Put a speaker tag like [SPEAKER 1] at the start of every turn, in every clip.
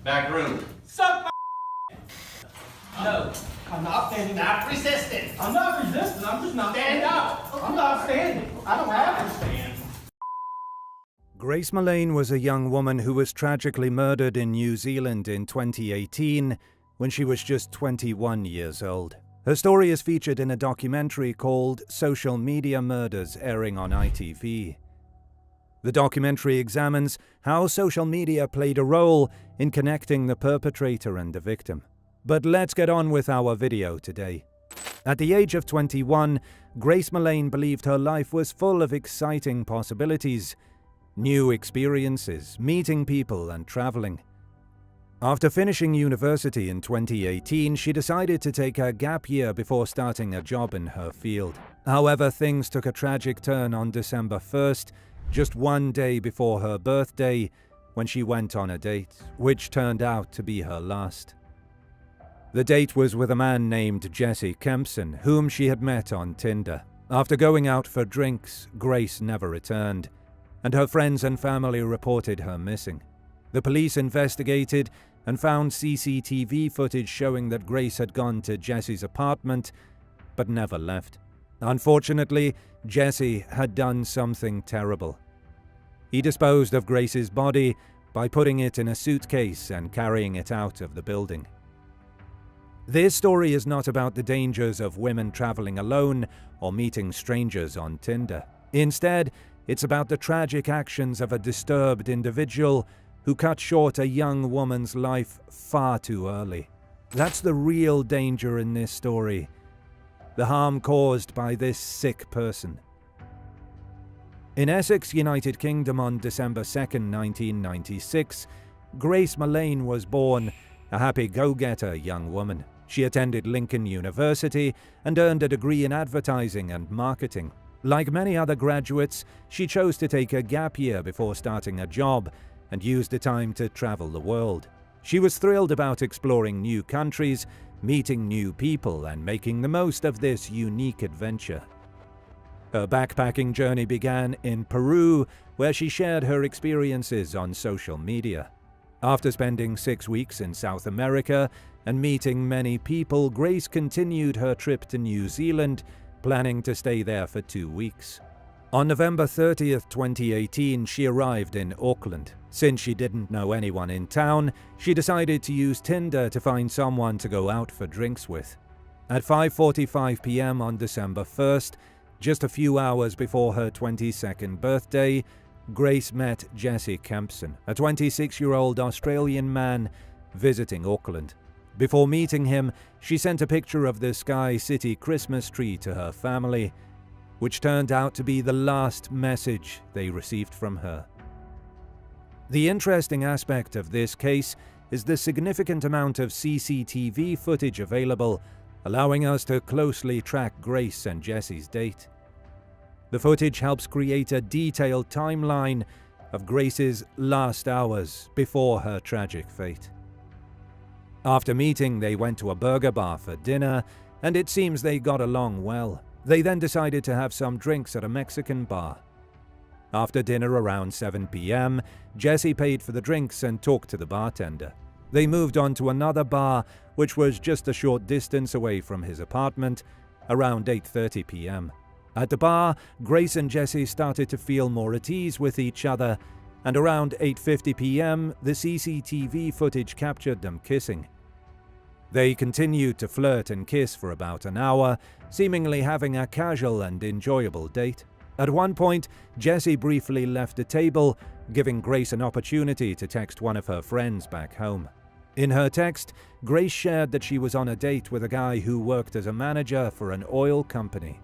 [SPEAKER 1] Back room.
[SPEAKER 2] Suck my No.
[SPEAKER 3] I'm not standing up.
[SPEAKER 1] Not resisting.
[SPEAKER 3] I'm not resisting. I'm just not
[SPEAKER 1] Stand up.
[SPEAKER 3] I'm not standing. I don't have to stand.
[SPEAKER 4] Grace Mullane was a young woman who was tragically murdered in New Zealand in 2018 when she was just 21 years old. Her story is featured in a documentary called Social Media Murders, airing on ITV. The documentary examines how social media played a role in connecting the perpetrator and the victim. But let's get on with our video today. At the age of 21, Grace Mullane believed her life was full of exciting possibilities, new experiences, meeting people and traveling. After finishing university in 2018, she decided to take a gap year before starting a job in her field. However, things took a tragic turn on December 1st, just one day before her birthday, when she went on a date, which turned out to be her last. The date was with a man named Jesse Kempson, whom she had met on Tinder. After going out for drinks, Grace never returned, and her friends and family reported her missing. The police investigated and found CCTV footage showing that Grace had gone to Jesse's apartment, but never left. Unfortunately, Jesse had done something terrible. He disposed of Grace's body by putting it in a suitcase and carrying it out of the building. This story is not about the dangers of women traveling alone or meeting strangers on Tinder. Instead, it's about the tragic actions of a disturbed individual who cut short a young woman's life far too early. That's the real danger in this story, the harm caused by this sick person. In Essex, United Kingdom on December 2nd, 1996, Grace Mullane was born, a happy go-getter young woman. She attended Lincoln University and earned a degree in advertising and marketing. Like many other graduates, she chose to take a gap year before starting a job and used the time to travel the world. She was thrilled about exploring new countries, meeting new people, and making the most of this unique adventure. Her backpacking journey began in Peru, where she shared her experiences on social media. After spending 6 weeks in South America and meeting many people, Grace continued her trip to New Zealand, planning to stay there for 2 weeks. On November 30th, 2018, she arrived in Auckland. Since she didn't know anyone in town, she decided to use Tinder to find someone to go out for drinks with. At 5:45 p.m. on December 1st, just a few hours before her 22nd birthday, Grace met Jesse Kempson, a 26-year-old Australian man visiting Auckland. Before meeting him, she sent a picture of the Sky City Christmas tree to her family, which turned out to be the last message they received from her. The interesting aspect of this case is the significant amount of CCTV footage available, allowing us to closely track Grace and Jesse's date. The footage helps create a detailed timeline of Grace's last hours before her tragic fate. After meeting, they went to a burger bar for dinner, and it seems they got along well. They then decided to have some drinks at a Mexican bar. After dinner around 7 p.m., Jesse paid for the drinks and talked to the bartender. They moved on to another bar, which was just a short distance away from his apartment, around 8:30 p.m. At the bar, Grace and Jesse started to feel more at ease with each other, and around 8:50 p.m., the CCTV footage captured them kissing. They continued to flirt and kiss for about an hour, seemingly having a casual and enjoyable date. At one point, Jesse briefly left the table, giving Grace an opportunity to text one of her friends back home. In her text, Grace shared that she was on a date with a guy who worked as a manager for an oil company.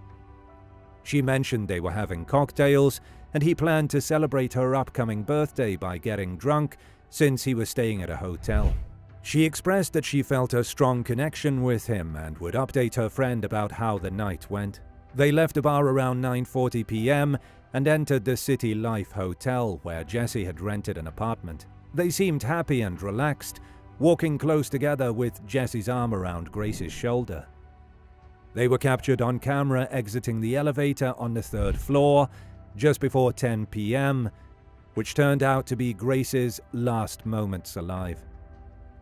[SPEAKER 4] She mentioned they were having cocktails, and he planned to celebrate her upcoming birthday by getting drunk, since he was staying at a hotel. She expressed that she felt a strong connection with him and would update her friend about how the night went. They left the bar around 9:40 p.m. and entered the City Life Hotel, where Jesse had rented an apartment. They seemed happy and relaxed, walking close together with Jesse's arm around Grace's shoulder. They were captured on camera exiting the elevator on the 3rd floor just before 10 p.m., which turned out to be Grace's last moments alive.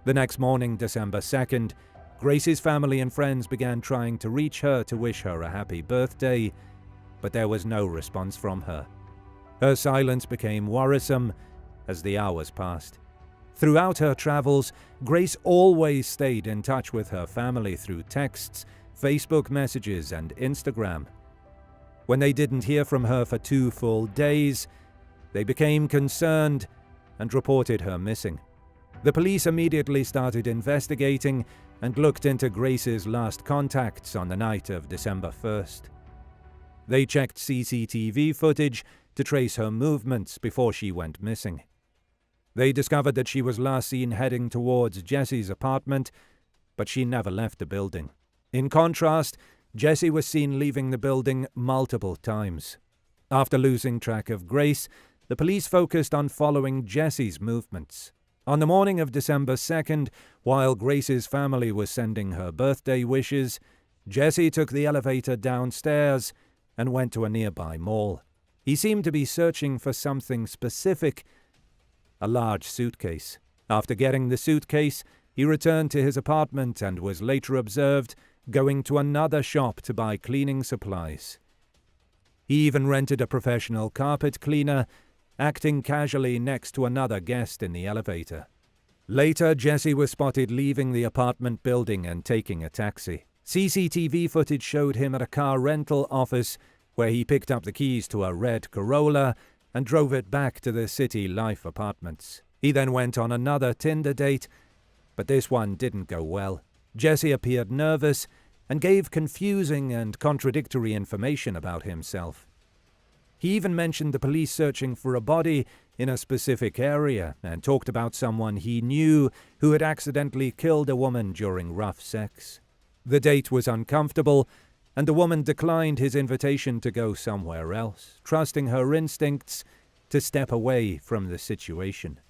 [SPEAKER 4] The next morning, December 2nd, Grace's family and friends began trying to reach her to wish her a happy birthday, but there was no response from her. Her silence became worrisome as the hours passed. Throughout her travels, Grace always stayed in touch with her family through texts, Facebook messages, and Instagram. When they didn't hear from her for 2 full days, they became concerned and reported her missing. The police immediately started investigating and looked into Grace's last contacts on the night of December 1st. They checked CCTV footage to trace her movements before she went missing. They discovered that she was last seen heading towards Jesse's apartment, but she never left the building. In contrast, Jesse was seen leaving the building multiple times. After losing track of Grace, the police focused on following Jesse's movements. On the morning of December 2nd, while Grace's family was sending her birthday wishes, Jesse took the elevator downstairs and went to a nearby mall. He seemed to be searching for something specific, a large suitcase. After getting the suitcase, he returned to his apartment and was later observed going to another shop to buy cleaning supplies. He even rented a professional carpet cleaner, acting casually next to another guest in the elevator. Later, Jesse was spotted leaving the apartment building and taking a taxi. CCTV footage showed him at a car rental office where he picked up the keys to a red Corolla and drove it back to the City Life apartments. He then went on another Tinder date, but this one didn't go well. Jesse appeared nervous and gave confusing and contradictory information about himself. He even mentioned the police searching for a body in a specific area and talked about someone he knew who had accidentally killed a woman during rough sex. The date was uncomfortable, and the woman declined his invitation to go somewhere else, trusting her instincts to step away from the situation.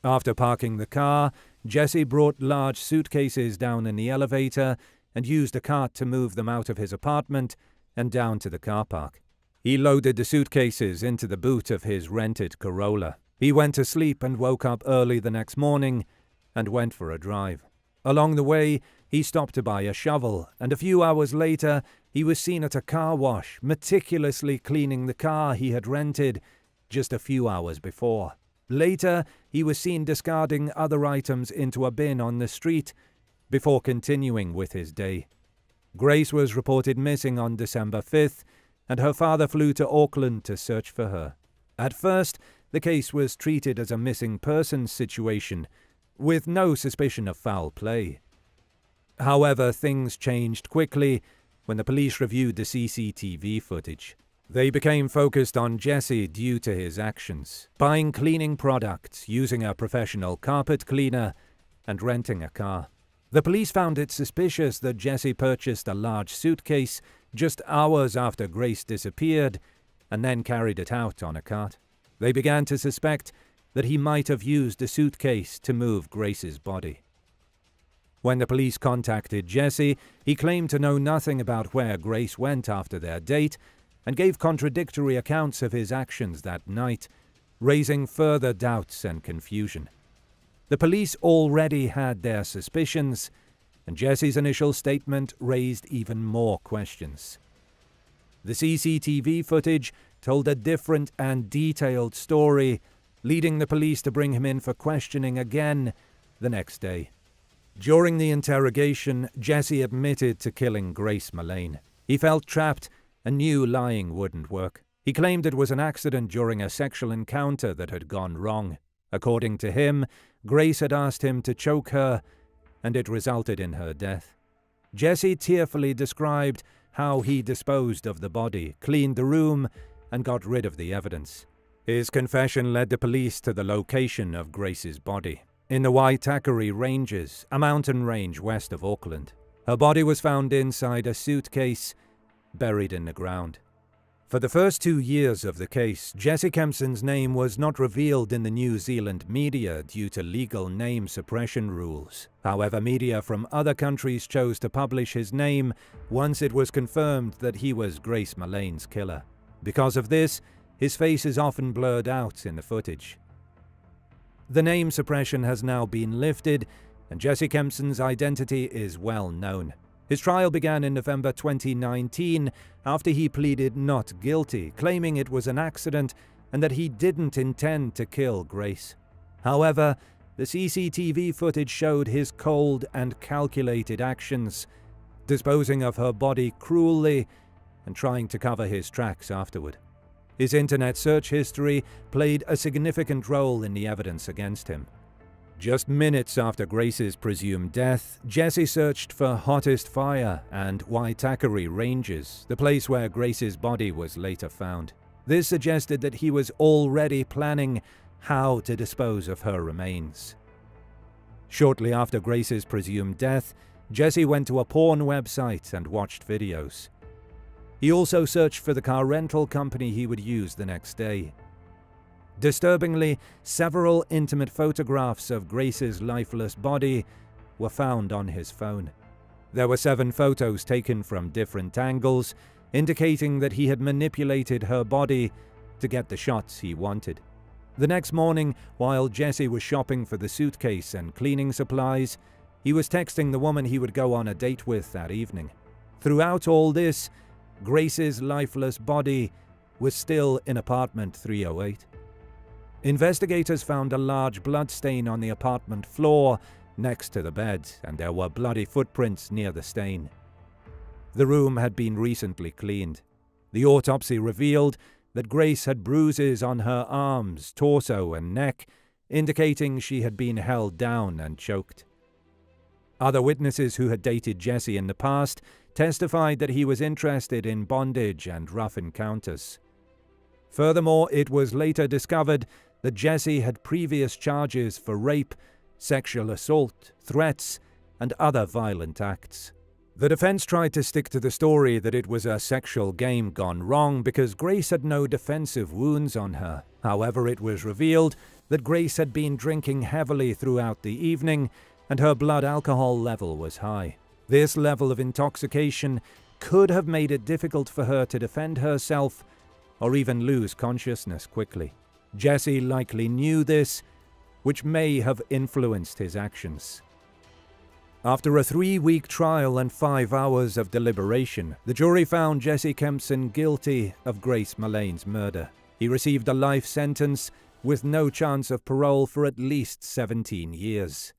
[SPEAKER 4] After parking the car, Jesse brought large suitcases down in the elevator and used a cart to move them out of his apartment and down to the car park. He loaded the suitcases into the boot of his rented Corolla. He went to sleep and woke up early the next morning and went for a drive. Along the way, he stopped to buy a shovel, and a few hours later, he was seen at a car wash, meticulously cleaning the car he had rented just a few hours before. Later, he was seen discarding other items into a bin on the street before continuing with his day. Grace was reported missing on December 5th, and her father flew to Auckland to search for her. At first, the case was treated as a missing persons situation, with no suspicion of foul play. However, things changed quickly when the police reviewed the CCTV footage. They became focused on Jesse due to his actions, buying cleaning products, using a professional carpet cleaner, and renting a car. The police found it suspicious that Jesse purchased a large suitcase just hours after Grace disappeared and then carried it out on a cart. They began to suspect that he might have used the suitcase to move Grace's body. When the police contacted Jesse, he claimed to know nothing about where Grace went after their date and gave contradictory accounts of his actions that night, raising further doubts and confusion. The police already had their suspicions, and Jesse's initial statement raised even more questions. The CCTV footage told a different and detailed story, leading the police to bring him in for questioning again the next day. During the interrogation, Jesse admitted to killing Grace Mallane. He felt trapped and knew lying wouldn't work. He claimed it was an accident during a sexual encounter that had gone wrong. According to him, Grace had asked him to choke her, and it resulted in her death. Jesse tearfully described how he disposed of the body, cleaned the room, and got rid of the evidence. His confession led the police to the location of Grace's body, in the Waitakere Ranges, a mountain range west of Auckland. Her body was found inside a suitcase, buried in the ground. For the first 2 years of the case, Jesse Kempson's name was not revealed in the New Zealand media due to legal name suppression rules. However, media from other countries chose to publish his name once it was confirmed that he was Grace Mallane's killer. Because of this, his face is often blurred out in the footage. The name suppression has now been lifted, and Jesse Kempson's identity is well known. His trial began in November 2019 after he pleaded not guilty, claiming it was an accident and that he didn't intend to kill Grace. However, the CCTV footage showed his cold and calculated actions, disposing of her body cruelly and trying to cover his tracks afterward. His internet search history played a significant role in the evidence against him. Just minutes after Grace's presumed death, Jesse searched for Hottest Fire and Waitakere Ranges, the place where Grace's body was later found. This suggested that he was already planning how to dispose of her remains. Shortly after Grace's presumed death, Jesse went to a porn website and watched videos. He also searched for the car rental company he would use the next day. Disturbingly, several intimate photographs of Grace's lifeless body were found on his phone. There were 7 photos taken from different angles, indicating that he had manipulated her body to get the shots he wanted. The next morning, while Jesse was shopping for the suitcase and cleaning supplies, he was texting the woman he would go on a date with that evening. Throughout all this, Grace's lifeless body was still in apartment 308. Investigators found a large blood stain on the apartment floor next to the bed, and there were bloody footprints near the stain. The room had been recently cleaned. The autopsy revealed that Grace had bruises on her arms, torso, and neck, indicating she had been held down and choked. Other witnesses who had dated Jesse in the past testified that he was interested in bondage and rough encounters. Furthermore, it was later discovered that Jesse had previous charges for rape, sexual assault, threats, and other violent acts. The defense tried to stick to the story that it was a sexual game gone wrong because Grace had no defensive wounds on her. However, it was revealed that Grace had been drinking heavily throughout the evening and her blood alcohol level was high. This level of intoxication could have made it difficult for her to defend herself or even lose consciousness quickly. Jesse likely knew this, which may have influenced his actions. After a 3-week trial and 5 hours of deliberation, the jury found Jesse Kempson guilty of Grace Mullane's murder. He received a life sentence with no chance of parole for at least 17 years.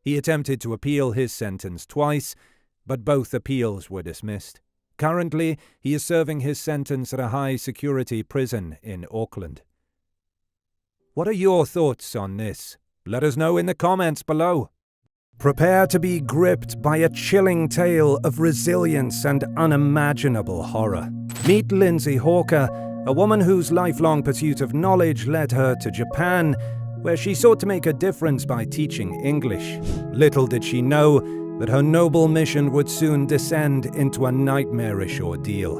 [SPEAKER 4] He attempted to appeal his sentence twice, but both appeals were dismissed. Currently, he is serving his sentence at a high-security prison in Auckland. What are your thoughts on this? Let us know in the comments below. Prepare to be gripped by a chilling tale of resilience and unimaginable horror. Meet Lindsay Hawker, a woman whose lifelong pursuit of knowledge led her to Japan, where she sought to make a difference by teaching English. Little did she know that her noble mission would soon descend into a nightmarish ordeal.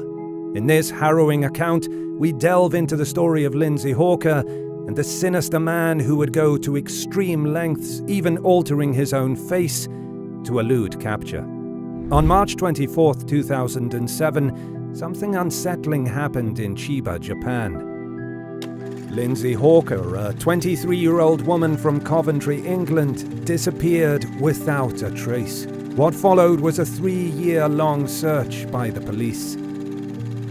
[SPEAKER 4] In this harrowing account, we delve into the story of Lindsay Hawker and the sinister man who would go to extreme lengths, even altering his own face, to elude capture. On March 24, 2007, something unsettling happened in Chiba, Japan. Lindsay Hawker, a 23-year-old woman from Coventry, England, disappeared without a trace. What followed was a 3-year-long search by the police.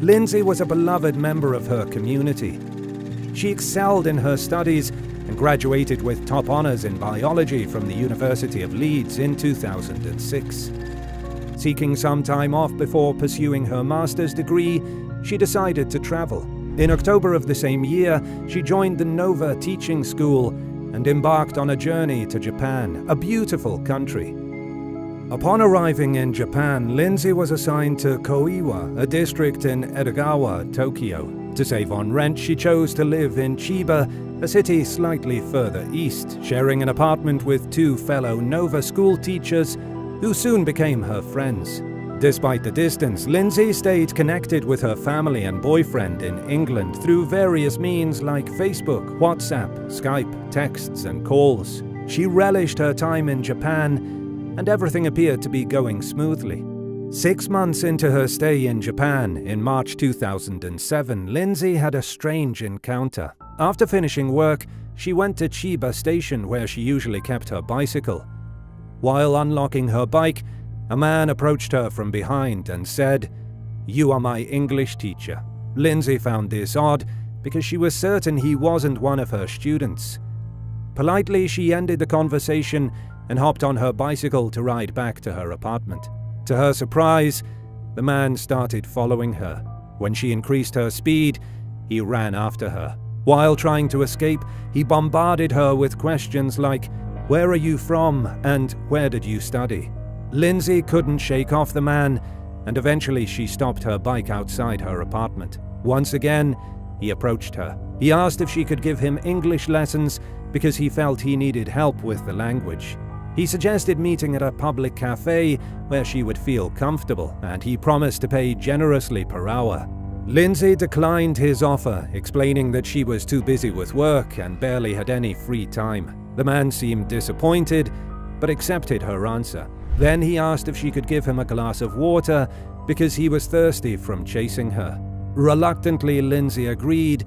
[SPEAKER 4] Lindsay was a beloved member of her community. She excelled in her studies and graduated with top honors in biology from the University of Leeds in 2006. Seeking some time off before pursuing her master's degree, she decided to travel. In October of the same year, she joined the Nova Teaching School and embarked on a journey to Japan, a beautiful country. Upon arriving in Japan, Lindsay was assigned to Koiwa, a district in Edogawa, Tokyo. To save on rent, she chose to live in Chiba, a city slightly further east, sharing an apartment with 2 fellow Nova school teachers who soon became her friends. Despite the distance, Lindsay stayed connected with her family and boyfriend in England through various means like Facebook, WhatsApp, Skype, texts, and calls. She relished her time in Japan, and everything appeared to be going smoothly. 6 months into her stay in Japan, in March 2007, Lindsay had a strange encounter. After finishing work, she went to Chiba Station where she usually kept her bicycle. While unlocking her bike, a man approached her from behind and said, "You are my English teacher." Lindsay found this odd because she was certain he wasn't one of her students. Politely, she ended the conversation and hopped on her bicycle to ride back to her apartment. To her surprise, the man started following her. When she increased her speed, he ran after her. While trying to escape, he bombarded her with questions like, "Where are you from?" and "Where did you study?" Lindsay couldn't shake off the man, and eventually she stopped her bike outside her apartment. Once again, he approached her. He asked if she could give him English lessons because he felt he needed help with the language. He suggested meeting at a public cafe where she would feel comfortable, and he promised to pay generously per hour. Lindsay declined his offer, explaining that she was too busy with work and barely had any free time. The man seemed disappointed, but accepted her answer. Then he asked if she could give him a glass of water because he was thirsty from chasing her. Reluctantly, Lindsay agreed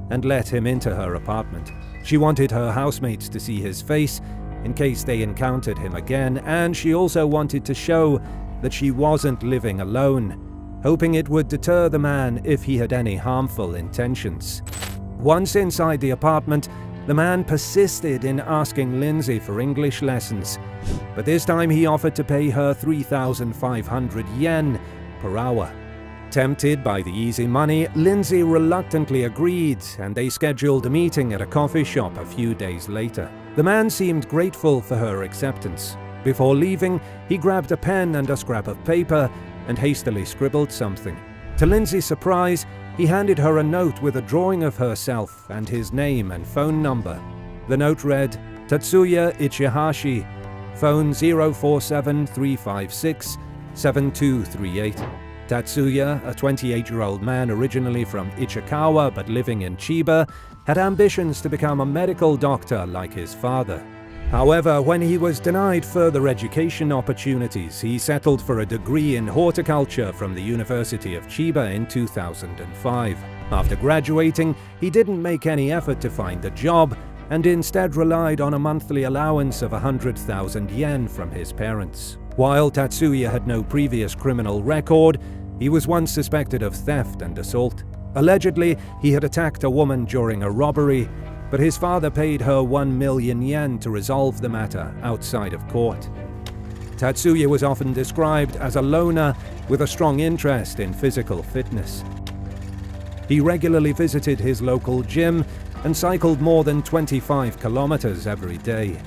[SPEAKER 4] and let him into her apartment. She wanted her housemates to see his face in case they encountered him again, and she also wanted to show that she wasn't living alone, hoping it would deter the man if he had any harmful intentions. Once inside the apartment, the man persisted in asking Lindsay for English lessons, but this time he offered to pay her 3,500 yen per hour. Tempted by the easy money, Lindsay reluctantly agreed, and they scheduled a meeting at a coffee shop a few days later. The man seemed grateful for her acceptance. Before leaving, he grabbed a pen and a scrap of paper and hastily scribbled something. To Lindsay's surprise, he handed her a note with a drawing of herself and his name and phone number. The note read, "Tatsuya Ichihashi, phone 047-356-7238. Tatsuya, a 28-year-old man originally from Ichikawa but living in Chiba, had ambitions to become a medical doctor like his father. However, when he was denied further education opportunities, he settled for a degree in horticulture from the University of Chiba in 2005. After graduating, he didn't make any effort to find a job and instead relied on a monthly allowance of 100,000 yen from his parents. While Tatsuya had no previous criminal record, he was once suspected of theft and assault. Allegedly, he had attacked a woman during a robbery, but his father paid her 1 million yen to resolve the matter outside of court. Tatsuya was often described as a loner with a strong interest in physical fitness. He regularly visited his local gym and cycled more than 25 kilometers every day.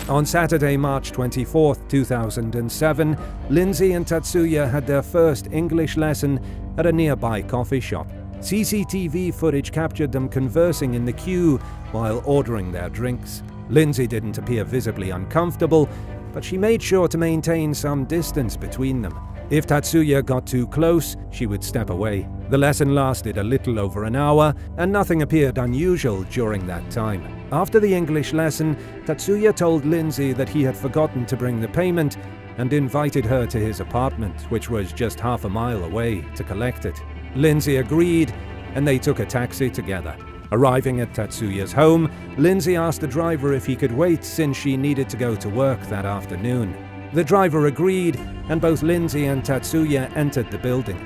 [SPEAKER 4] On Saturday, March 24, 2007, Lindsay and Tatsuya had their first English lesson at a nearby coffee shop. CCTV footage captured them conversing in the queue while ordering their drinks. Lindsay didn't appear visibly uncomfortable, but she made sure to maintain some distance between them. If Tatsuya got too close, she would step away. The lesson lasted a little over an hour, and nothing appeared unusual during that time. After the English lesson, Tatsuya told Lindsay that he had forgotten to bring the payment and invited her to his apartment, which was just half a mile away, to collect it. Lindsay agreed, and they took a taxi together. Arriving at Tatsuya's home, Lindsay asked the driver if he could wait since she needed to go to work that afternoon. The driver agreed, and both Lindsay and Tatsuya entered the building.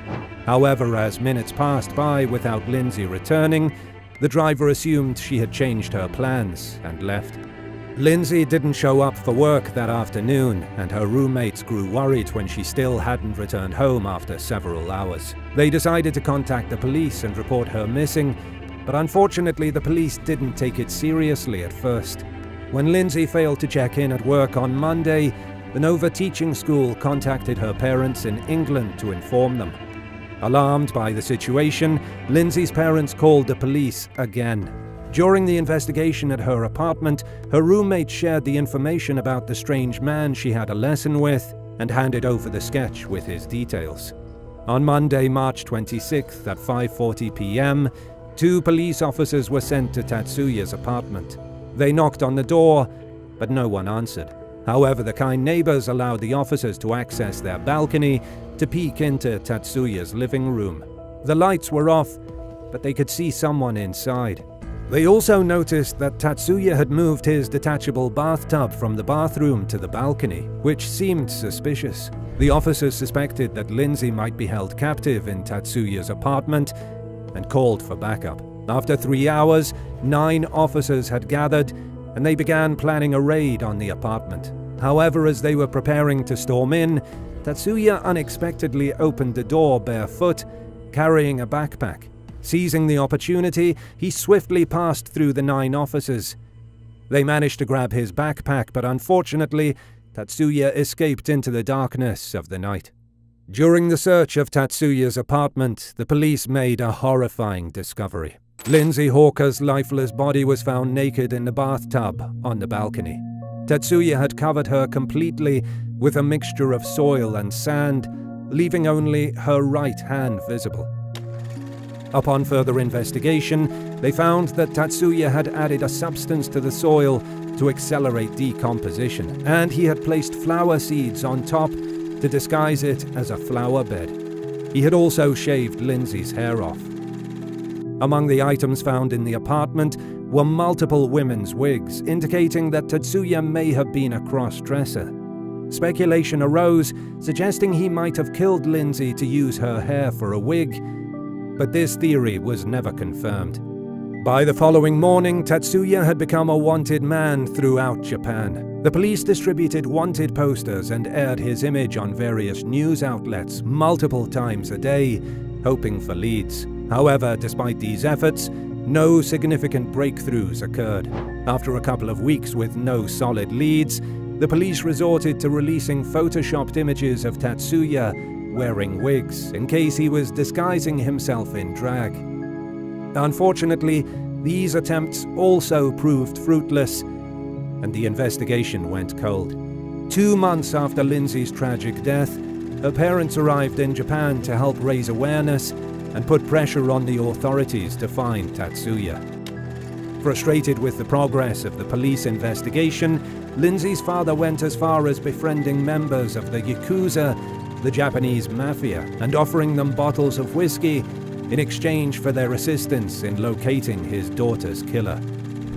[SPEAKER 4] However, as minutes passed by without Lindsay returning, the driver assumed she had changed her plans and left. Lindsay didn't show up for work that afternoon, and her roommates grew worried when she still hadn't returned home after several hours. They decided to contact the police and report her missing, but unfortunately the police didn't take it seriously at first. When Lindsay failed to check in at work on Monday, the Nova Teaching School contacted her parents in England to inform them. Alarmed by the situation, Lindsay's parents called the police again. During the investigation at her apartment, her roommate shared the information about the strange man she had a lesson with and handed over the sketch with his details. On Monday, March 26th at 5:40 p.m., 2 police officers were sent to Tatsuya's apartment. They knocked on the door, but no one answered. However, the kind neighbors allowed the officers to access their balcony to peek into Tatsuya's living room. The lights were off, but they could see someone inside. They also noticed that Tatsuya had moved his detachable bathtub from the bathroom to the balcony, which seemed suspicious. The officers suspected that Lindsay might be held captive in Tatsuya's apartment and called for backup. After 3 hours, 9 officers had gathered and they began planning a raid on the apartment. However, as they were preparing to storm in, Tatsuya unexpectedly opened the door barefoot, carrying a backpack. Seizing the opportunity, he swiftly passed through the 9 officers. They managed to grab his backpack, but unfortunately, Tatsuya escaped into the darkness of the night. During the search of Tatsuya's apartment, the police made a horrifying discovery. Lindsay Hawker's lifeless body was found naked in the bathtub on the balcony. Tatsuya had covered her completely with a mixture of soil and sand, leaving only her right hand visible. Upon further investigation, they found that Tatsuya had added a substance to the soil to accelerate decomposition, and he had placed flower seeds on top to disguise it as a flower bed. He had also shaved Lindsay's hair off. Among the items found in the apartment were multiple women's wigs, indicating that Tatsuya may have been a cross-dresser. Speculation arose, suggesting he might have killed Lindsay to use her hair for a wig, but this theory was never confirmed. By the following morning, Tatsuya had become a wanted man throughout Japan. The police distributed wanted posters and aired his image on various news outlets multiple times a day, hoping for leads. However, despite these efforts, no significant breakthroughs occurred. After a couple of weeks with no solid leads, the police resorted to releasing photoshopped images of Tatsuya wearing wigs, in case he was disguising himself in drag. Unfortunately, these attempts also proved fruitless, and the investigation went cold. 2 months after Lindsay's tragic death, her parents arrived in Japan to help raise awareness and put pressure on the authorities to find Tatsuya. Frustrated with the progress of the police investigation, Lindsay's father went as far as befriending members of the Yakuza, the Japanese mafia, and offering them bottles of whiskey in exchange for their assistance in locating his daughter's killer.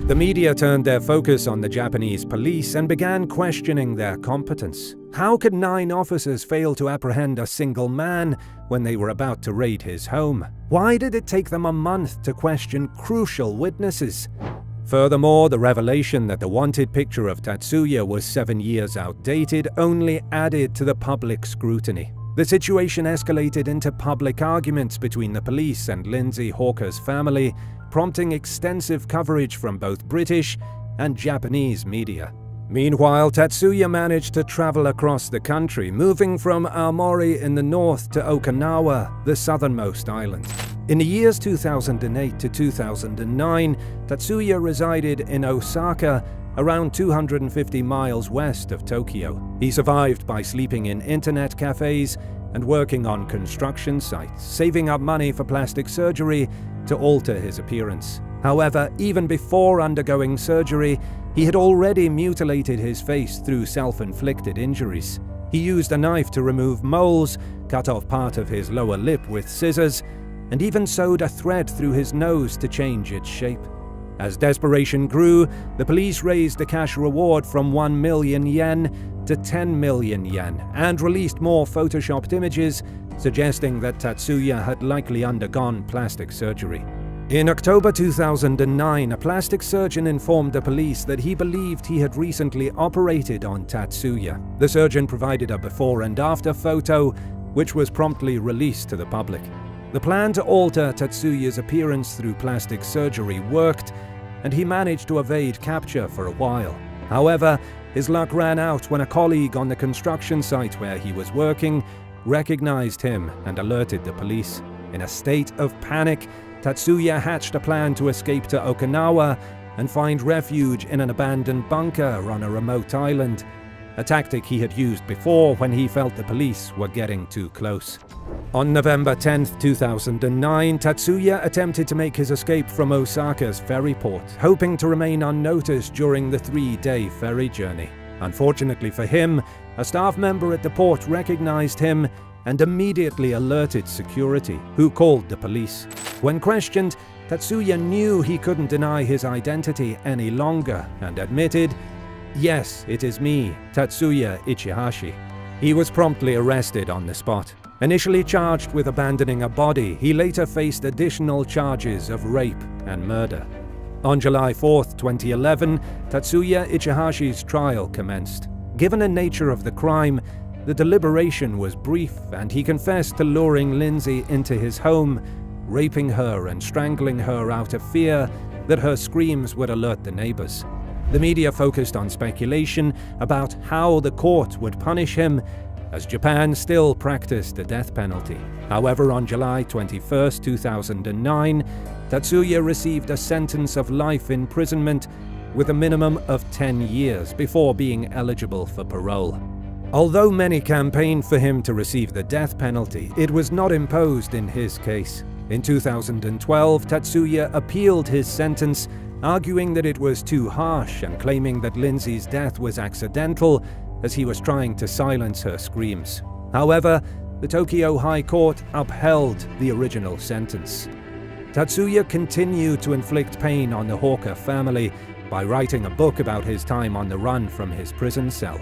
[SPEAKER 4] The media turned their focus on the Japanese police and began questioning their competence. How could 9 officers fail to apprehend a single man when they were about to raid his home? Why did it take them a month to question crucial witnesses? Furthermore, the revelation that the wanted picture of Tatsuya was 7 years outdated only added to the public scrutiny. The situation escalated into public arguments between the police and Lindsay Hawker's family, prompting extensive coverage from both British and Japanese media. Meanwhile, Tatsuya managed to travel across the country, moving from Aomori in the north to Okinawa, the southernmost island. In the years 2008 to 2009, Tatsuya resided in Osaka, around 250 miles west of Tokyo. He survived by sleeping in internet cafes and working on construction sites, saving up money for plastic surgery to alter his appearance. However, even before undergoing surgery, he had already mutilated his face through self-inflicted injuries. He used a knife to remove moles, cut off part of his lower lip with scissors, and even sewed a thread through his nose to change its shape. As desperation grew, the police raised the cash reward from 1 million yen to 10 million yen and released more photoshopped images, suggesting that Tatsuya had likely undergone plastic surgery. In October 2009, a plastic surgeon informed the police that he believed he had recently operated on Tatsuya. The surgeon provided a before and after photo, which was promptly released to the public. The plan to alter Tatsuya's appearance through plastic surgery worked, and he managed to evade capture for a while. However, his luck ran out when a colleague on the construction site where he was working recognized him and alerted the police. In a state of panic, Tatsuya hatched a plan to escape to Okinawa and find refuge in an abandoned bunker on a remote island, a tactic he had used before when he felt the police were getting too close. On November 10, 2009, Tatsuya attempted to make his escape from Osaka's ferry port, hoping to remain unnoticed during the 3-day ferry journey. Unfortunately for him, a staff member at the port recognized him and immediately alerted security, who called the police. When questioned, Tatsuya knew he couldn't deny his identity any longer and admitted, "Yes, it is me, Tatsuya Ichihashi." He was promptly arrested on the spot. Initially charged with abandoning a body, he later faced additional charges of rape and murder. On July 4, 2011, Tatsuya Ichihashi's trial commenced. Given the nature of the crime, the deliberation was brief, and he confessed to luring Lindsay into his home, raping her and strangling her out of fear that her screams would alert the neighbors. The media focused on speculation about how the court would punish him, as Japan still practiced the death penalty. However, on July 21, 2009, Tatsuya received a sentence of life imprisonment with a minimum of 10 years before being eligible for parole. Although many campaigned for him to receive the death penalty, it was not imposed in his case. In 2012, Tatsuya appealed his sentence, arguing that it was too harsh and claiming that Lindsay's death was accidental, as he was trying to silence her screams. However, the Tokyo High Court upheld the original sentence. Tatsuya continued to inflict pain on the Hawker family by writing a book about his time on the run from his prison cell.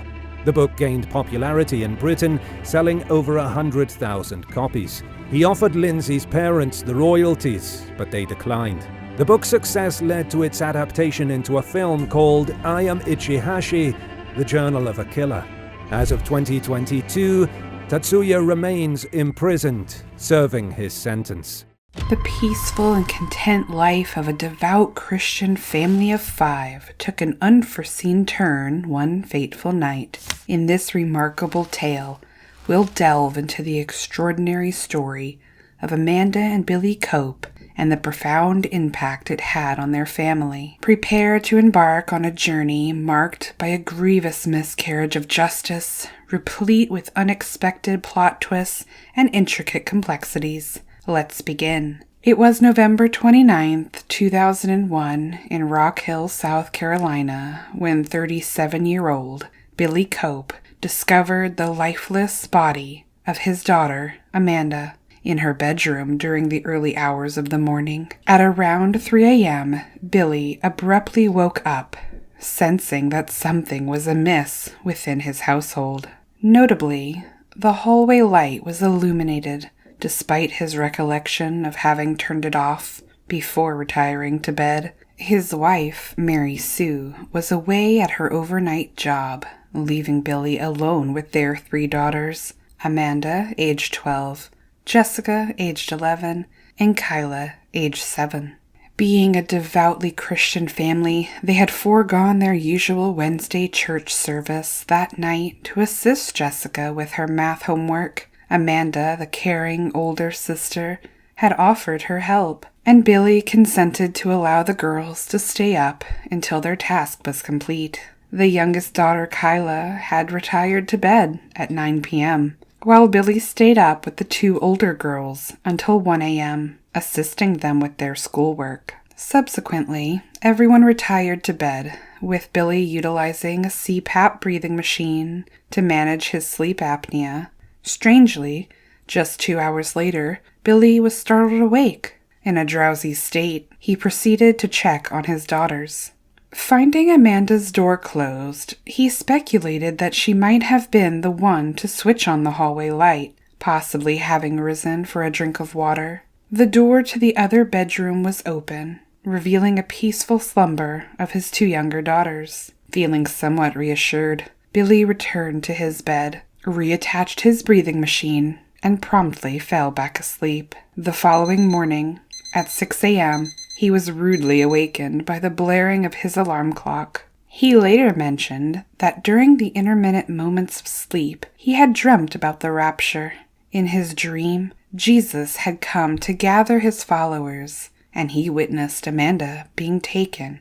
[SPEAKER 4] The book gained popularity in Britain, selling over 100,000 copies. He offered Lindsay's parents the royalties, but they declined. The book's success led to its adaptation into a film called I Am Ichihashi, The Journal of a Killer. As of 2022, Tatsuya remains imprisoned, serving his sentence.
[SPEAKER 1] The peaceful and content life of a devout Christian family of 5 took an unforeseen turn one fateful night. In this remarkable tale, we'll delve into the extraordinary story of Amanda and Billy Cope and the profound impact it had on their family. Prepare to embark on a journey marked by a grievous miscarriage of justice, replete with unexpected plot twists and intricate complexities. Let's begin. It was November 29th, 2001, in Rock Hill, South Carolina, when 37-year-old Billy Cope discovered the lifeless body of his daughter, Amanda, in her bedroom during the early hours of the morning. At around 3 a.m., Billy abruptly woke up, sensing that something was amiss within his household. Notably, the hallway light was illuminated, despite his recollection of having turned it off before retiring to bed. His wife, Mary Sue, was away at her overnight job, leaving Billy alone with their 3 daughters, Amanda, aged 12, Jessica, aged 11, and Kyla, aged 7. Being a devoutly Christian family, they had foregone their usual Wednesday church service that night to assist Jessica with her math homework. Amanda, the caring older sister, had offered her help, and Billy consented to allow the girls to stay up until their task was complete. The youngest daughter, Kyla, had retired to bed at 9 p.m., while Billy stayed up with the 2 older girls until 1 a.m., assisting them with their schoolwork. Subsequently, everyone retired to bed, with Billy utilizing a CPAP breathing machine to manage his sleep apnea. Strangely, just 2 hours later, Billy was startled awake. In a drowsy state, he proceeded to check on his daughters. Finding Amanda's door closed, he speculated that she might have been the one to switch on the hallway light, possibly having risen for a drink of water. The door to the other bedroom was open, revealing a peaceful slumber of his 2 younger daughters. Feeling somewhat reassured, Billy returned to his bed, reattached his breathing machine, and promptly fell back asleep. The following morning, at 6 a.m., he was rudely awakened by the blaring of his alarm clock. He later mentioned that during the intermittent moments of sleep, he had dreamt about the rapture. In his dream, Jesus had come to gather his followers, and he witnessed Amanda being taken,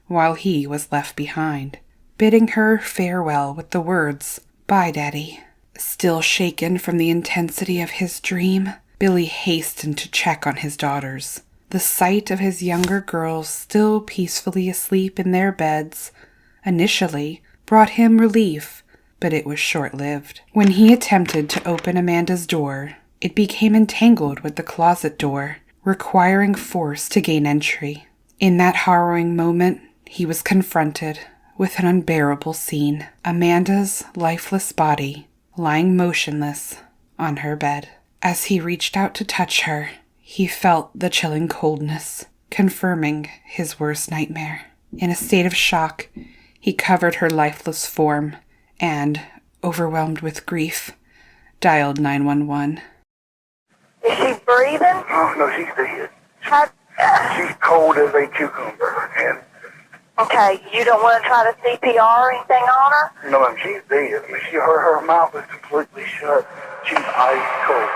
[SPEAKER 1] while he was left behind, bidding her farewell with the words, "Bye, Daddy." Still shaken from the intensity of his dream, Billy hastened to check on his daughters. The sight of his younger girls still peacefully asleep in their beds initially brought him relief, but it was short-lived. When he attempted to open Amanda's door, it became entangled with the closet door, requiring force to gain entry. In that harrowing moment, he was confronted with an unbearable scene: Amanda's lifeless body lying motionless on her bed. As he reached out to touch her, he felt the chilling coldness, confirming his worst nightmare. In a state of shock, he covered her lifeless form and, overwhelmed with grief, dialed 911.
[SPEAKER 5] Is she breathing?
[SPEAKER 6] Oh, no, she's dead.
[SPEAKER 5] How,
[SPEAKER 6] She's cold as a cucumber. And
[SPEAKER 5] okay, you don't want to try to CPR or anything on her?
[SPEAKER 6] no, ma'am, she's dead. I mean, her mouth is completely shut. She's ice cold.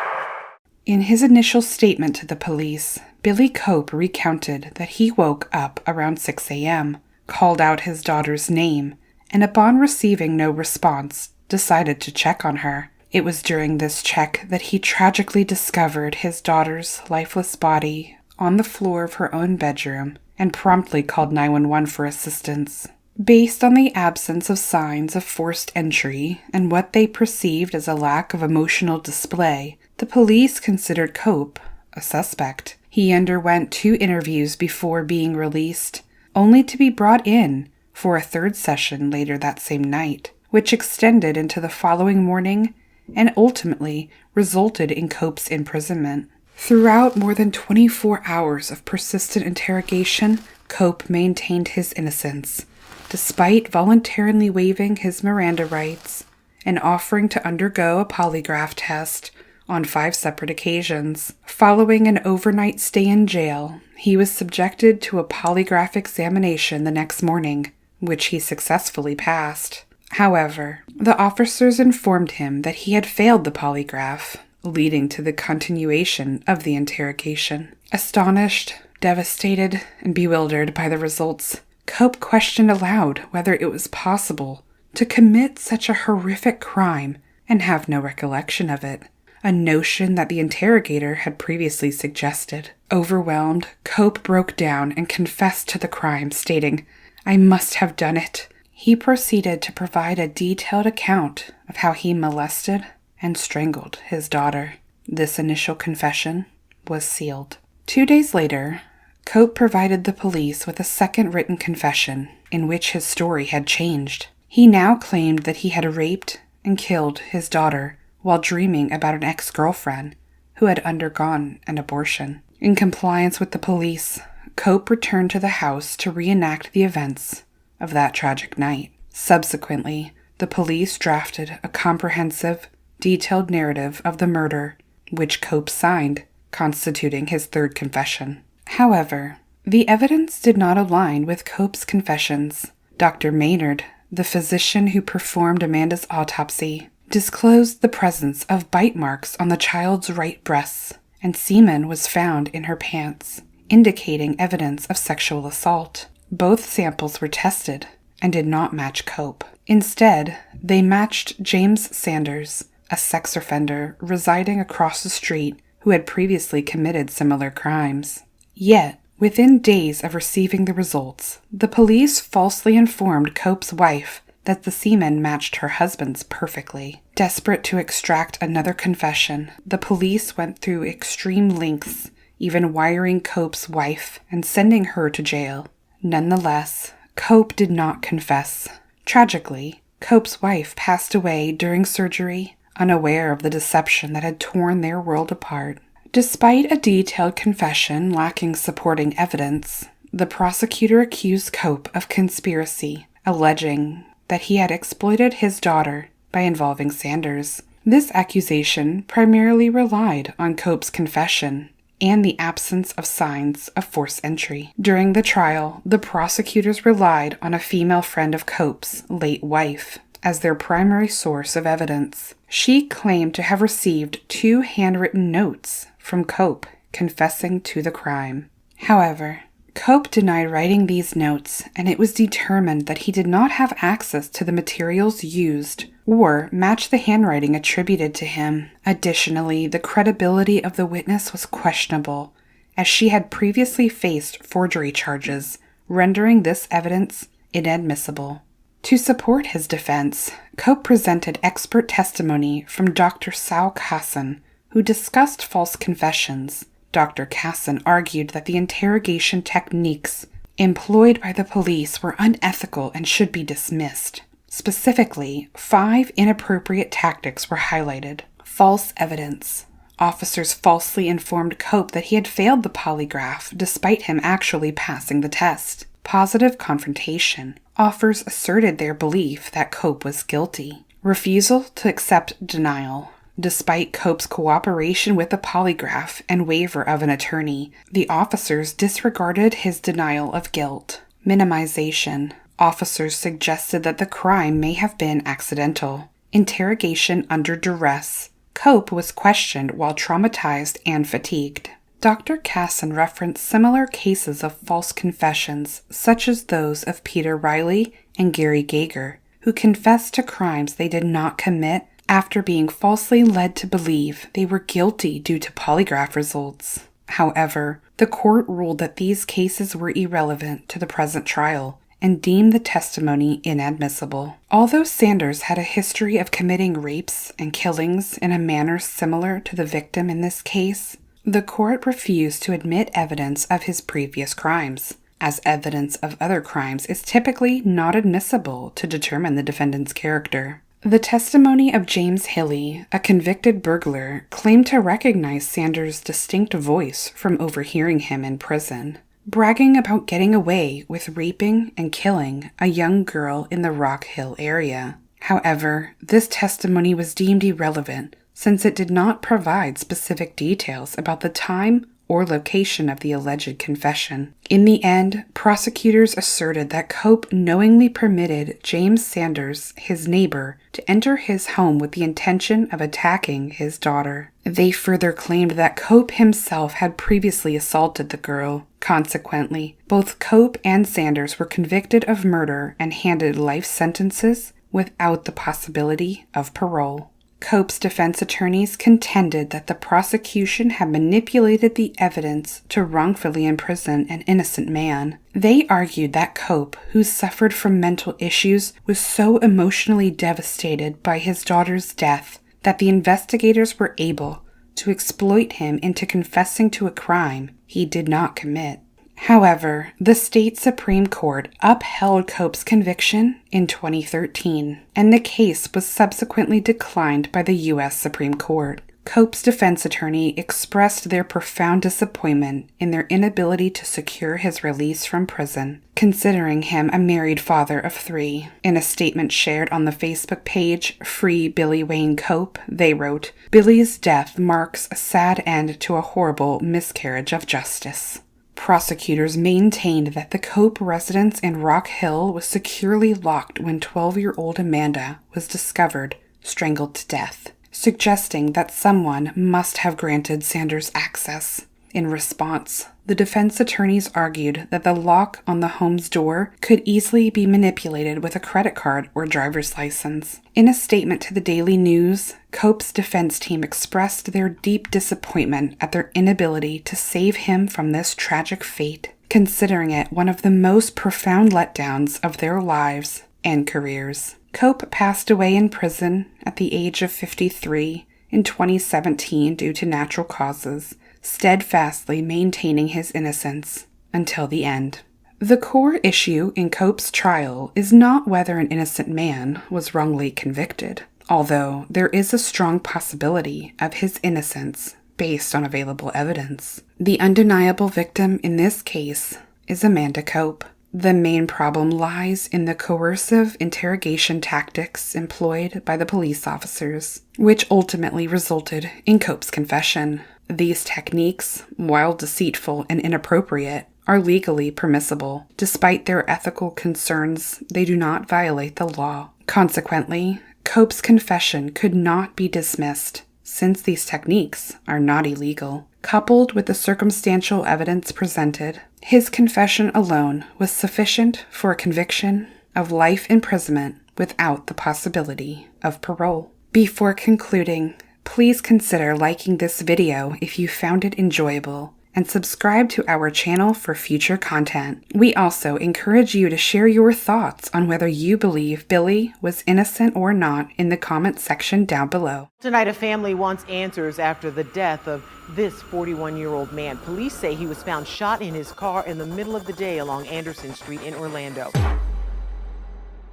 [SPEAKER 1] In his initial statement to the police, Billy Cope recounted that he woke up around 6 a.m., called out his daughter's name, and upon receiving no response, decided to check on her. It was during this check that he tragically discovered his daughter's lifeless body on the floor of her own bedroom and promptly called 911 for assistance. Based on the absence of signs of forced entry and what they perceived as a lack of emotional display, the police considered Cope a suspect. He underwent 2 interviews before being released, only to be brought in for a 3rd session later that same night, which extended into the following morning and ultimately resulted in Cope's imprisonment. Throughout more than 24 hours of persistent interrogation, Cope maintained his innocence, despite voluntarily waiving his Miranda rights and offering to undergo a polygraph test on 5 separate occasions. Following an overnight stay in jail, he was subjected to a polygraph examination the next morning, which he successfully passed. However, the officers informed him that he had failed the polygraph, leading to the continuation of the interrogation. Astonished, devastated, and bewildered by the results, Cope questioned aloud whether it was possible to commit such a horrific crime and have no recollection of it, a notion that the interrogator had previously suggested. Overwhelmed, Cope broke down and confessed to the crime, stating, "I must have done it." He proceeded to provide a detailed account of how he molested and strangled his daughter. This initial confession was sealed. 2 days later, Cope provided the police with a second written confession in which his story had changed. He now claimed that he had raped and killed his daughter while dreaming about an ex-girlfriend who had undergone an abortion. In compliance with the police, Cope returned to the house to reenact the events of that tragic night. Subsequently, the police drafted a comprehensive, detailed narrative of the murder, which Cope signed, constituting his 3rd confession. However, the evidence did not align with Cope's confessions. Dr. Maynard, the physician who performed Amanda's autopsy, disclosed the presence of bite marks on the child's right breasts, and semen was found in her pants, indicating evidence of sexual assault. Both samples were tested and did not match Cope. Instead, they matched James Sanders, a sex offender residing across the street who had previously committed similar crimes. Yet, within days of receiving the results, the police falsely informed Cope's wife that the semen matched her husband's perfectly. Desperate to extract another confession, the police went through extreme lengths, even wiring Cope's wife and sending her to jail. Nonetheless, Cope did not confess. Tragically, Cope's wife passed away during surgery, unaware of the deception that had torn their world apart. Despite a detailed confession lacking supporting evidence, the prosecutor accused Cope of conspiracy, alleging that he had exploited his daughter by involving Sanders. This accusation primarily relied on Cope's confession and the absence of signs of forced entry. During the trial, the prosecutors relied on a female friend of Cope's late wife as their primary source of evidence. She claimed to have received 2 handwritten notes from Cope confessing to the crime. However, Cope denied writing these notes, and it was determined that he did not have access to the materials used or match the handwriting attributed to him. Additionally, the credibility of the witness was questionable, as she had previously faced forgery charges, rendering this evidence inadmissible. To support his defense, Cope presented expert testimony from Dr. Sauk Hassan, who discussed false confessions, Dr. Casson argued that the interrogation techniques employed by the police were unethical and should be dismissed. Specifically, 5 inappropriate tactics were highlighted. False evidence. Officers falsely informed Cope that he had failed the polygraph despite him actually passing the test. Positive confrontation. Offers asserted their belief that Cope was guilty. Refusal to accept denial. Despite Cope's cooperation with the polygraph and waiver of an attorney, the officers disregarded his denial of guilt. Minimization. Officers suggested that the crime may have been accidental. Interrogation under duress. Cope was questioned while traumatized and fatigued. Dr. Casson referenced similar cases of false confessions, such as those of Peter Riley and Gary Gager, who confessed to crimes they did not commit after being falsely led to believe they were guilty due to polygraph results. However, the court ruled that these cases were irrelevant to the present trial and deemed the testimony inadmissible. Although Sanders had a history of committing rapes and killings in a manner similar to the victim in this case, the court refused to admit evidence of his previous crimes, as evidence of other crimes is typically not admissible to determine the defendant's character. The testimony of James Hilly, a convicted burglar, claimed to recognize Sanders' distinct voice from overhearing him in prison, bragging about getting away with raping and killing a young girl in the Rock Hill area. However, this testimony was deemed irrelevant since it did not provide specific details about the time or location of the alleged confession. In the end, prosecutors asserted that Cope knowingly permitted James Sanders, his neighbor, to enter his home with the intention of attacking his daughter. They further claimed that Cope himself had previously assaulted the girl. Consequently, both Cope and Sanders were convicted of murder and handed life sentences without the possibility of parole. Cope's defense attorneys contended that the prosecution had manipulated the evidence to wrongfully imprison an innocent man. They argued that Cope, who suffered from mental issues, was so emotionally devastated by his daughter's death that the investigators were able to exploit him into confessing to a crime he did not commit. However, the state Supreme Court upheld Cope's conviction in 2013, and the case was subsequently declined by the U.S. Supreme Court. Cope's defense attorney expressed their profound disappointment in their inability to secure his release from prison, considering him a married father of 3. In a statement shared on the Facebook page, Free Billy Wayne Cope, they wrote, "Billy's death marks a sad end to a horrible miscarriage of justice." Prosecutors maintained that the Cope residence in Rock Hill was securely locked when 12-year-old Amanda was discovered strangled to death, suggesting that someone must have granted Sanders access. In response, the defense attorneys argued that the lock on the home's door could easily be manipulated with a credit card or driver's license. In a statement to the Daily News, Cope's defense team expressed their deep disappointment at their inability to save him from this tragic fate, considering it one of the most profound letdowns of their lives and careers. Cope passed away in prison at the age of 53 in 2017 due to natural causes, steadfastly maintaining his innocence until the end. The core issue in Cope's trial is not whether an innocent man was wrongly convicted, although there is a strong possibility of his innocence based on available evidence. The undeniable victim in this case is Amanda Cope. The main problem lies in the coercive interrogation tactics employed by the police officers, which ultimately resulted in Cope's confession. These techniques, while deceitful and inappropriate, are legally permissible. Despite their ethical concerns, they do not violate the law. Consequently, Cope's confession could not be dismissed, since these techniques are not illegal. Coupled with the circumstantial evidence presented, his confession alone was sufficient for a conviction of life imprisonment without the possibility of parole. Before concluding, please consider liking this video if you found it enjoyable, and subscribe to our channel for future content. We also encourage you to share your thoughts on whether you believe Billy was innocent or not in the comments section down below.
[SPEAKER 7] Tonight, a family wants answers after the death of this 41-year-old man. Police say he was found shot in his car in the middle of the day along Anderson Street in Orlando.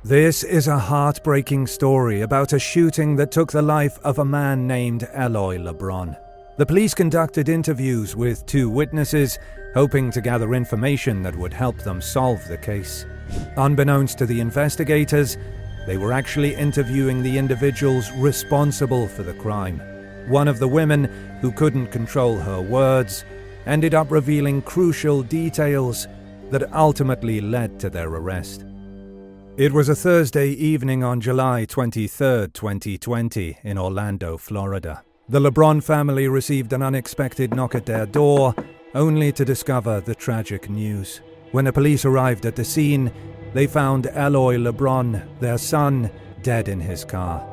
[SPEAKER 4] This is a heartbreaking story about a shooting that took the life of a man named Eloy Lebron. The police conducted interviews with 2 witnesses, hoping to gather information that would help them solve the case. Unbeknownst to the investigators, they were actually interviewing the individuals responsible for the crime. One of the women, who couldn't control her words, ended up revealing crucial details that ultimately led to their arrest. It was a Thursday evening on July 23, 2020, in Orlando, Florida. The Lebron family received an unexpected knock at their door, only to discover the tragic news. When the police arrived at the scene, they found Eloy Lebron, their son, dead in his car.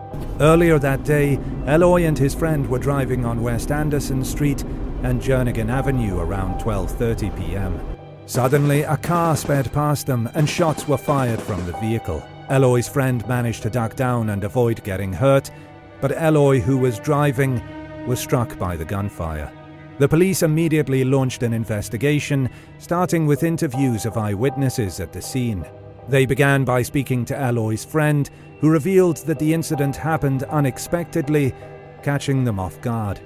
[SPEAKER 4] Earlier that day, Eloy and his friend were driving on West Anderson Street and Jernigan Avenue around 12:30 p.m. Suddenly, a car sped past them and shots were fired from the vehicle. Eloy's friend managed to duck down and avoid getting hurt, but Eloy, who was driving, was struck by the gunfire. The police immediately launched an investigation, starting with interviews of eyewitnesses at the scene. They began by speaking to Eloy's friend, who revealed that the incident happened unexpectedly, catching them off guard.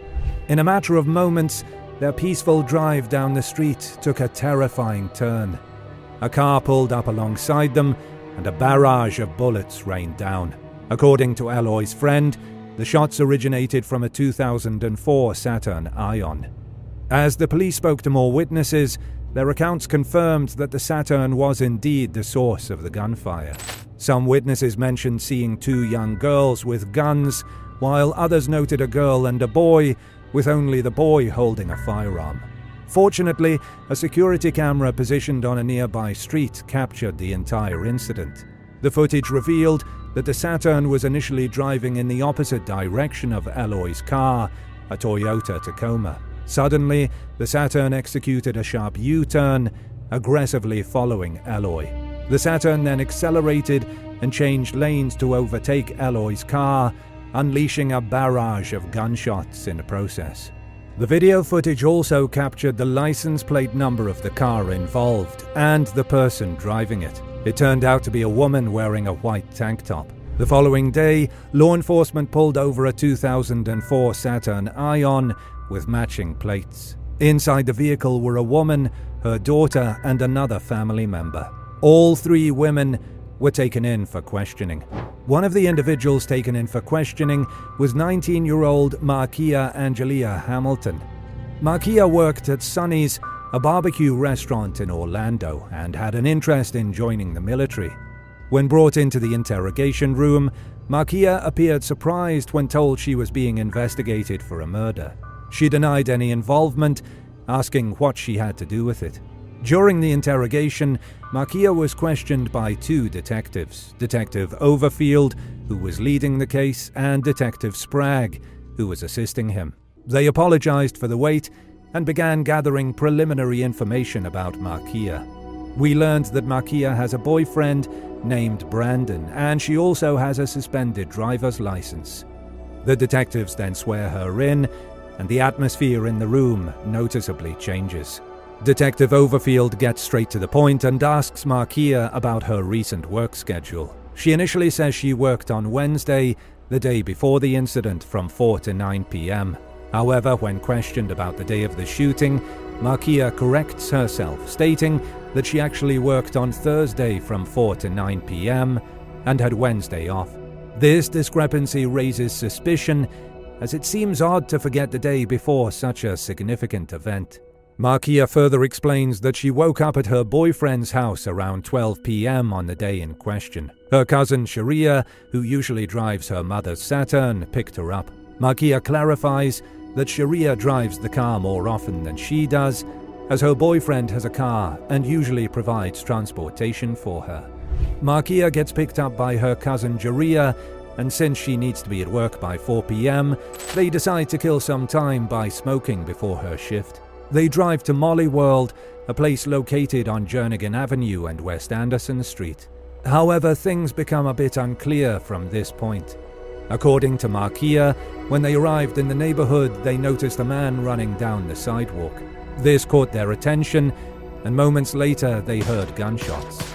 [SPEAKER 4] In a matter of moments, their peaceful drive down the street took a terrifying turn. A car pulled up alongside them, and a barrage of bullets rained down. According to Eloy's friend, the shots originated from a 2004 Saturn Ion. As the police spoke to more witnesses, their accounts confirmed that the Saturn was indeed the source of the gunfire. Some witnesses mentioned seeing 2 young girls with guns, while others noted a girl and a boy, with only the boy holding a firearm. Fortunately, a security camera positioned on a nearby street captured the entire incident. The footage revealed that the Saturn was initially driving in the opposite direction of Eloy's car, a Toyota Tacoma. Suddenly, the Saturn executed a sharp U-turn, aggressively following Eloy. The Saturn then accelerated and changed lanes to overtake Eloy's car, unleashing a barrage of gunshots in the process. The video footage also captured the license plate number of the car involved and the person driving it. It turned out to be a woman wearing a white tank top. The following day, law enforcement pulled over a 2004 Saturn Ion with matching plates. Inside the vehicle were a woman, her daughter, and another family member. All 3 women were taken in for questioning. One of the individuals taken in for questioning was 19-year-old Markia Angelia Hamilton. Markia worked at Sonny's, a barbecue restaurant in Orlando, and had an interest in joining the military. When brought into the interrogation room, Markia appeared surprised when told she was being investigated for a murder. She denied any involvement, asking what she had to do with it. During the interrogation, Markia was questioned by 2 detectives, Detective Overfield, who was leading the case, and Detective Sprague, who was assisting him. They apologized for the wait and began gathering preliminary information about Markia. We learned that Markia has a boyfriend named Brandon, and she also has a suspended driver's license. The detectives then swear her in, and the atmosphere in the room noticeably changes. Detective Overfield gets straight to the point and asks Markia about her recent work schedule. She initially says she worked on Wednesday, the day before the incident, from 4 to 9 p.m. However, when questioned about the day of the shooting, Markia corrects herself, stating that she actually worked on Thursday from 4 to 9 p.m. and had Wednesday off. This discrepancy raises suspicion, as it seems odd to forget the day before such a significant event. Markia further explains that she woke up at her boyfriend's house around 12 p.m. on the day in question. Her cousin Sharia, who usually drives her mother's Saturn, picked her up. Markia clarifies that Sharia drives the car more often than she does, as her boyfriend has a car and usually provides transportation for her. Markia gets picked up by her cousin Sharia, and since she needs to be at work by 4 p.m., they decide to kill some time by smoking before her shift. They drive to Molly World, a place located on Jernigan Avenue and West Anderson Street. However, things become a bit unclear from this point. According to Markia, when they arrived in the neighborhood, they noticed a man running down the sidewalk. This caught their attention, and moments later they heard gunshots.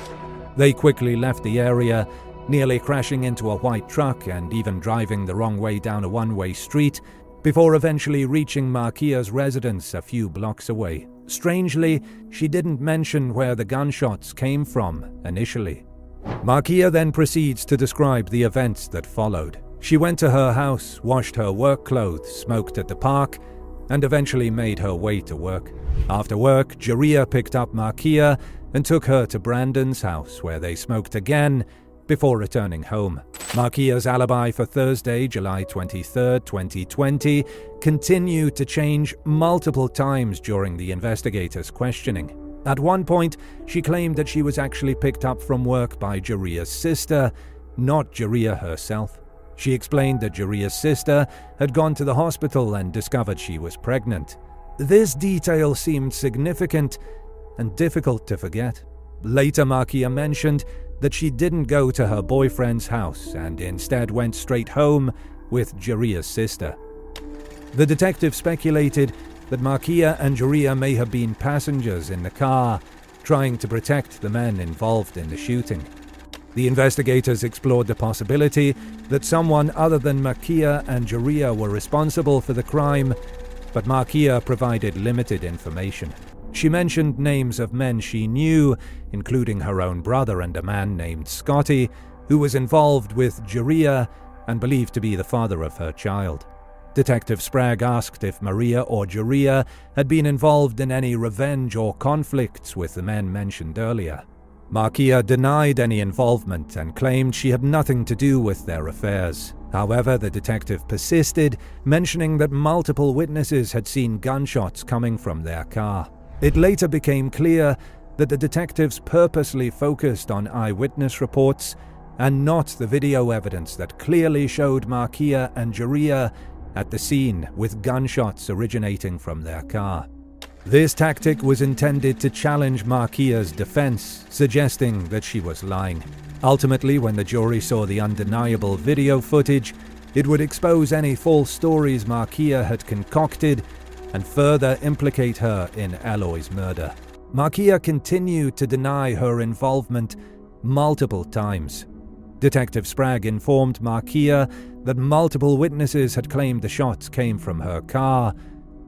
[SPEAKER 4] They quickly left the area, nearly crashing into a white truck and even driving the wrong way down a one-way street, before eventually reaching Markia's residence a few blocks away. Strangely, she didn't mention where the gunshots came from initially. Markia then proceeds to describe the events that followed. She went to her house, washed her work clothes, smoked at the park, and eventually made her way to work. After work, Jeria picked up Markia and took her to Brandon's house, where they smoked again before returning home. Markia's alibi for Thursday, July 23, 2020, continued to change multiple times during the investigators' questioning. At one point, she claimed that she was actually picked up from work by Jeria's sister, not Jeria herself. She explained that Jeria's sister had gone to the hospital and discovered she was pregnant. This detail seemed significant and difficult to forget. Later, Markia mentioned that she didn't go to her boyfriend's house and instead went straight home with Jeria's sister. The detective speculated that Markia and Jeria may have been passengers in the car, trying to protect the men involved in the shooting. The investigators explored the possibility that someone other than Markia and Jeria were responsible for the crime, but Markia provided limited information. She mentioned names of men she knew, including her own brother and a man named Scotty, who was involved with Jeria and believed to be the father of her child. Detective Sprague asked if Maria or Jeria had been involved in any revenge or conflicts with the men mentioned earlier. Markia denied any involvement and claimed she had nothing to do with their affairs. However, the detective persisted, mentioning that multiple witnesses had seen gunshots coming from their car. It later became clear that the detectives purposely focused on eyewitness reports and not the video evidence that clearly showed Markia and Jeria at the scene with gunshots originating from their car. This tactic was intended to challenge Markia's defense, suggesting that she was lying. Ultimately, when the jury saw the undeniable video footage, it would expose any false stories Markia had concocted and further implicate her in Aloy's murder. Markia continued to deny her involvement multiple times. Detective Sprague informed Markia that multiple witnesses had claimed the shots came from her car,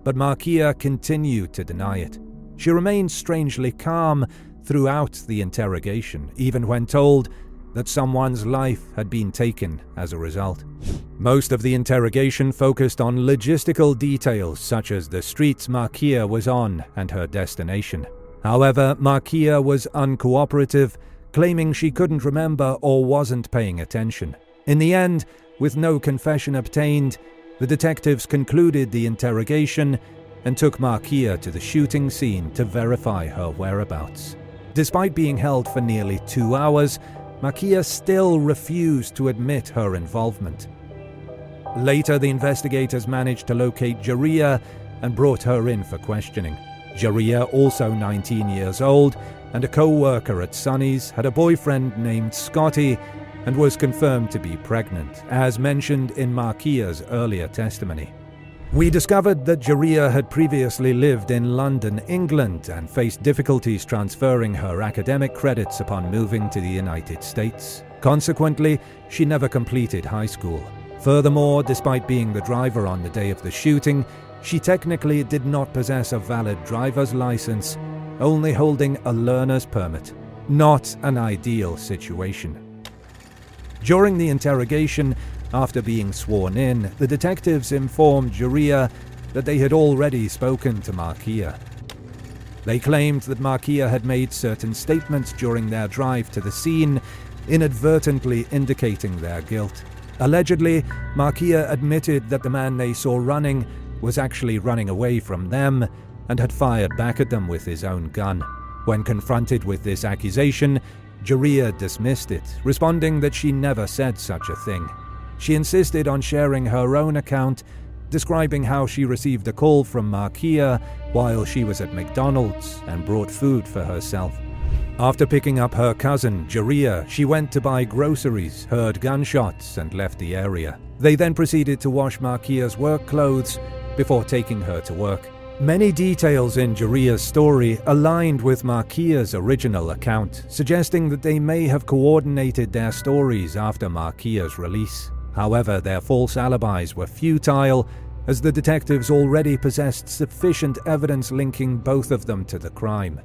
[SPEAKER 4] but Markia continued to deny it. She remained strangely calm throughout the interrogation, even when told that someone's life had been taken as a result. Most of the interrogation focused on logistical details such as the streets Markia was on and her destination. However, Markia was uncooperative, claiming she couldn't remember or wasn't paying attention. In the end, with no confession obtained, the detectives concluded the interrogation and took Markia to the shooting scene to verify her whereabouts. Despite being held for nearly 2 hours, Markia still refused to admit her involvement. Later, the investigators managed to locate Jeria and brought her in for questioning. Jeria, also 19 years old and a co-worker at Sonny's, had a boyfriend named Scotty and was confirmed to be pregnant, as mentioned in Markia's earlier testimony. We discovered that Jeria had previously lived in London, England, and faced difficulties transferring her academic credits upon moving to the United States. Consequently, she never completed high school. Furthermore, despite being the driver on the day of the shooting, she technically did not possess a valid driver's license, only holding a learner's permit. Not an ideal situation. During the interrogation, after being sworn in, the detectives informed Jeria that they had already spoken to Markia. They claimed that Markia had made certain statements during their drive to the scene, inadvertently indicating their guilt. Allegedly, Markia admitted that the man they saw running was actually running away from them and had fired back at them with his own gun. When confronted with this accusation, Jeria dismissed it, responding that she never said such a thing. She insisted on sharing her own account, describing how she received a call from Markia while she was at McDonald's and brought food for herself. After picking up her cousin, Jaria, she went to buy groceries, heard gunshots, and left the area. They then proceeded to wash Markia's work clothes before taking her to work. Many details in Jaria's story aligned with Markia's original account, suggesting that they may have coordinated their stories after Markia's release. However, their false alibis were futile, as the detectives already possessed sufficient evidence linking both of them to the crime.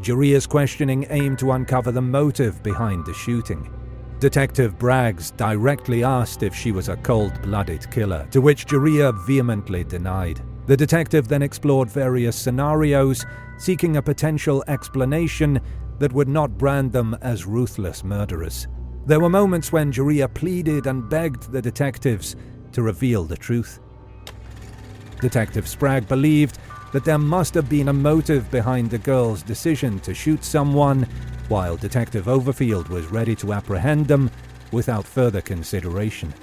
[SPEAKER 4] Jaria's questioning aimed to uncover the motive behind the shooting. Detective Braggs directly asked if she was a cold-blooded killer, to which Jaria vehemently denied. The detective then explored various scenarios, seeking a potential explanation that would not brand them as ruthless murderers. There were moments when Jaria pleaded and begged the detectives to reveal the truth. Detective Sprague believed that there must have been a motive behind the girl's decision to shoot someone, while Detective Overfield was ready to apprehend them without further consideration.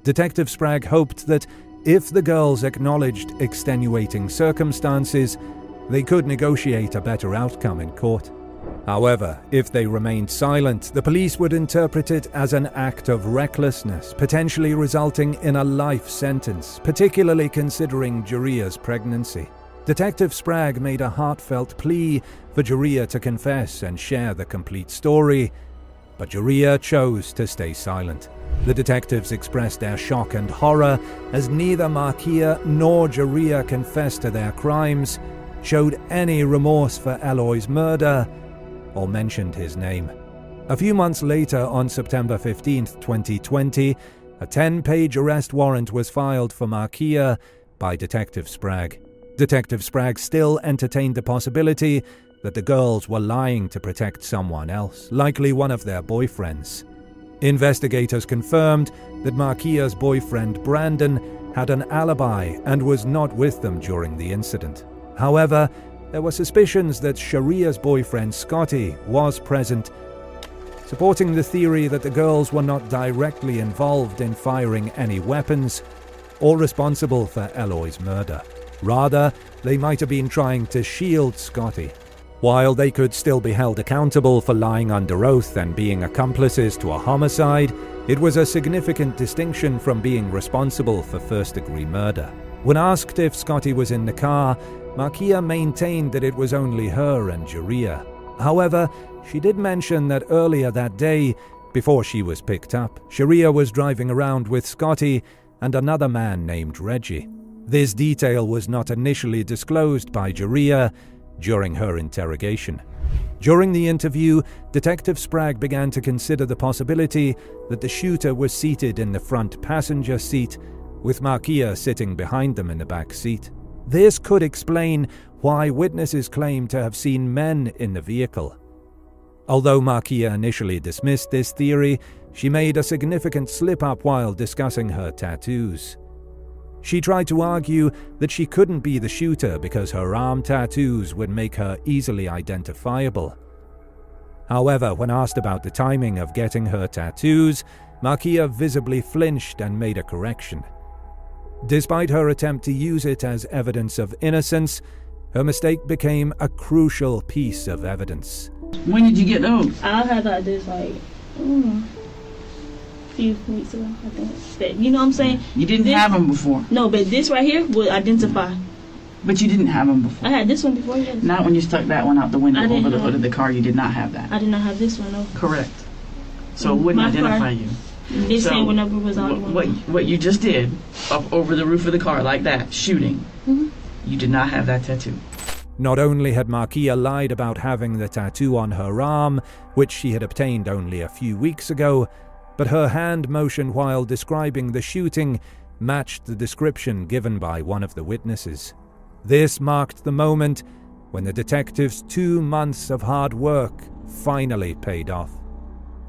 [SPEAKER 4] Detective Sprague hoped that if the girls acknowledged extenuating circumstances, they could negotiate a better outcome in court. However, if they remained silent, the police would interpret it as an act of recklessness, potentially resulting in a life sentence, particularly considering Jaria's pregnancy. Detective Sprague made a heartfelt plea for Jaria to confess and share the complete story, but Jaria chose to stay silent. The detectives expressed their shock and horror as neither Markia nor Jaria confessed to their crimes, showed any remorse for Eloy's murder, or mentioned his name. A few months later, on September 15, 2020, a 10-page arrest warrant was filed for Markia by Detective Sprague. Detective Sprague still entertained the possibility that the girls were lying to protect someone else, likely one of their boyfriends. Investigators confirmed that Markia's boyfriend Brandon had an alibi and was not with them during the incident. However, there were suspicions that Sharia's boyfriend Scotty was present, supporting the theory that the girls were not directly involved in firing any weapons or responsible for Eloy's murder. Rather, they might have been trying to shield Scotty. While they could still be held accountable for lying under oath and being accomplices to a homicide, it was a significant distinction from being responsible for first-degree murder. When asked if Scotty was in the car, Markia maintained that it was only her and Jaria. However, she did mention that earlier that day, before she was picked up, Jaria was driving around with Scotty and another man named Reggie. This detail was not initially disclosed by Jaria during her interrogation. During the interview, Detective Sprague began to consider the possibility that the shooter was seated in the front passenger seat, with Markia sitting behind them in the back seat. This could explain why witnesses claim to have seen men in the vehicle. Although Markia initially dismissed this theory, she made a significant slip-up while discussing her tattoos. She tried to argue that she couldn't be the shooter because her arm tattoos would make her easily identifiable. However, when asked about the timing of getting her tattoos, Markia visibly flinched and made a correction. Despite her attempt to use it as evidence of innocence, her mistake became a crucial piece of evidence.
[SPEAKER 2] When did you get those?
[SPEAKER 8] I had like this few weeks ago, I think. But, you know what I'm saying?
[SPEAKER 2] You didn't have them before.
[SPEAKER 8] No, but this right here would identify.
[SPEAKER 2] But you didn't have them before.
[SPEAKER 8] I had this one before. Yes.
[SPEAKER 2] Not when you stuck that one out the window
[SPEAKER 8] I didn't
[SPEAKER 2] over the
[SPEAKER 8] have-
[SPEAKER 2] hood of the car. You did not have that.
[SPEAKER 8] I did not have this one, no.
[SPEAKER 2] Correct. So it wouldn't
[SPEAKER 8] My
[SPEAKER 2] identify
[SPEAKER 8] car-
[SPEAKER 2] you.
[SPEAKER 8] This
[SPEAKER 2] So,
[SPEAKER 8] same number was on the one.
[SPEAKER 2] What you just did up over the roof of the car like that, shooting,
[SPEAKER 8] Mhm.
[SPEAKER 2] you did not have that tattoo.
[SPEAKER 4] Not only had Markia lied about having the tattoo on her arm, which she had obtained only a few weeks ago, but her hand motion while describing the shooting matched the description given by one of the witnesses. This marked the moment when the detectives' 2 months of hard work finally paid off.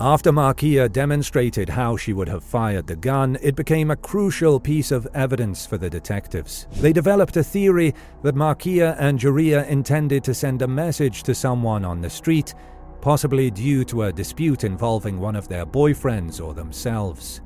[SPEAKER 4] After Markia demonstrated how she would have fired the gun, it became a crucial piece of evidence for the detectives. They developed a theory that Markia and Jaria intended to send a message to someone on the street, possibly due to a dispute involving one of their boyfriends or themselves.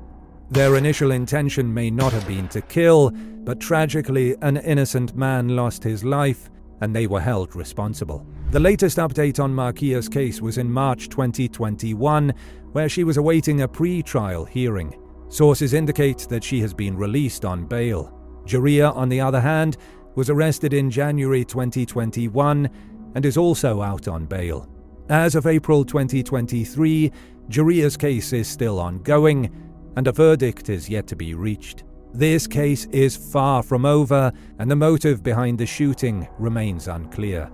[SPEAKER 4] Their initial intention may not have been to kill, but tragically an innocent man lost his life and they were held responsible. The latest update on Markia's case was in March 2021, where she was awaiting a pre-trial hearing. Sources indicate that she has been released on bail. Jaria, on the other hand, was arrested in January 2021 and is also out on bail. As of April 2023, Jaria's case is still ongoing, and a verdict is yet to be reached. This case is far from over, and the motive behind the shooting remains unclear.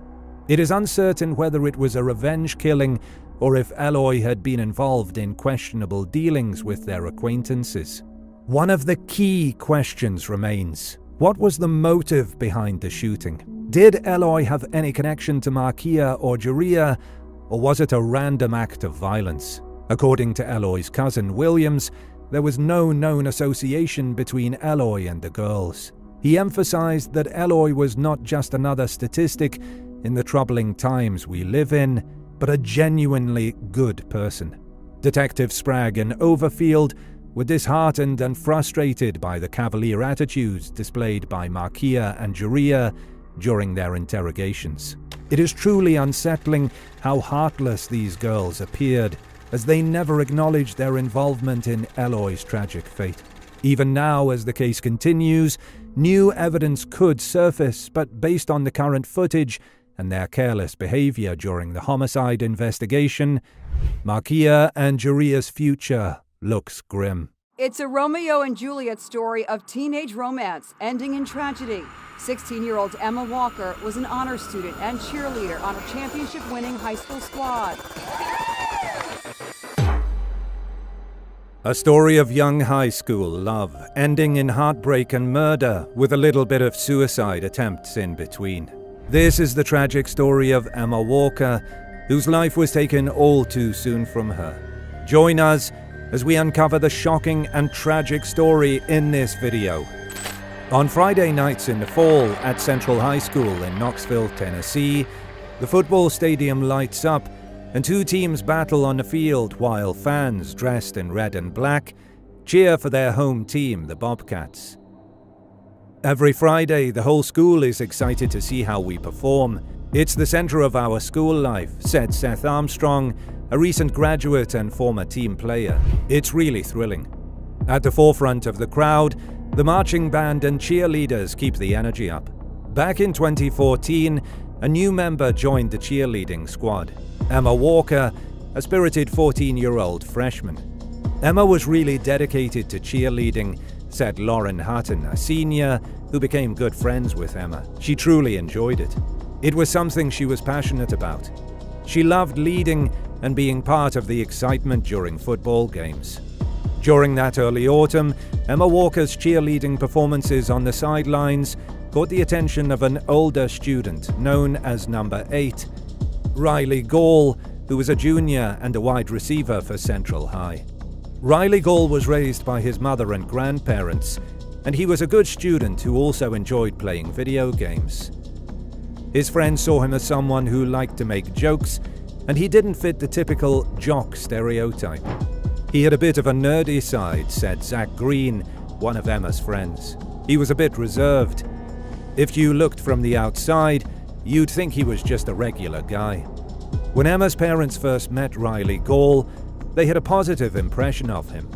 [SPEAKER 4] It is uncertain whether it was a revenge killing or if Eloy had been involved in questionable dealings with their acquaintances. One of the key questions remains: what was the motive behind the shooting? Did Eloy have any connection to Markia or Jaria, or was it a random act of violence? According to Eloy's cousin Williams, there was no known association between Eloy and the girls. He emphasized that Eloy was not just another statistic in the troubling times we live in, but a genuinely good person. Detective Sprague and Overfield were disheartened and frustrated by the cavalier attitudes displayed by Markia and Jaria during their interrogations. It is truly unsettling how heartless these girls appeared, as they never acknowledged their involvement in Eloy's tragic fate. Even now, as the case continues, new evidence could surface, but based on the current footage and their careless behavior during the homicide investigation, Markia and Jaria's future looks grim.
[SPEAKER 9] It's a Romeo and Juliet story of teenage romance ending in tragedy. 16-year-old Emma Walker was an honor student and cheerleader on a championship-winning high school squad.
[SPEAKER 4] A story of young high school love, ending in heartbreak and murder, with a little bit of suicide attempts in between. This is the tragic story of Emma Walker, whose life was taken all too soon from her. Join us as we uncover the shocking and tragic story in this video. On Friday nights in the fall at Central High School in Knoxville, Tennessee, the football stadium lights up and two teams battle on the field while fans dressed in red and black cheer for their home team, the Bobcats. Every Friday, the whole school is excited to see how we perform. It's the center of our school life, said Seth Armstrong, a recent graduate and former team player. It's really thrilling. At the forefront of the crowd, the marching band and cheerleaders keep the energy up. Back in 2014, a new member joined the cheerleading squad, Emma Walker, a spirited 14-year-old freshman. Emma was really dedicated to cheerleading, said Lauren Hutton, a senior who became good friends with Emma. She truly enjoyed it. It was something she was passionate about. She loved leading and being part of the excitement during football games. During that early autumn, Emma Walker's cheerleading performances on the sidelines caught the attention of an older student known as number 8, Riley Gall, who was a junior and a wide receiver for Central High. Riley Gall was raised by his mother and grandparents, and he was a good student who also enjoyed playing video games. His friends saw him as someone who liked to make jokes, and he didn't fit the typical jock stereotype. He had a bit of a nerdy side, said Zach Green, one of Emma's friends. He was a bit reserved. If you looked from the outside, you'd think he was just a regular guy. When Emma's parents first met Riley Gall, they had a positive impression of him.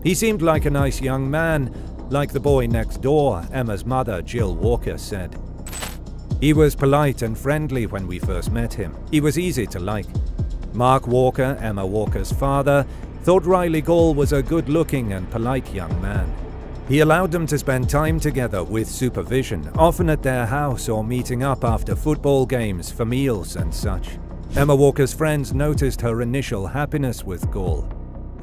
[SPEAKER 4] He seemed like a nice young man, like the boy next door, Emma's mother, Jill Walker, said. He was polite and friendly when we first met him. He was easy to like. Mark Walker, Emma Walker's father, thought Riley Gall was a good-looking and polite young man. He allowed them to spend time together with supervision, often at their house or meeting up after football games for meals and such. Emma Walker's friends noticed her initial happiness with Gall.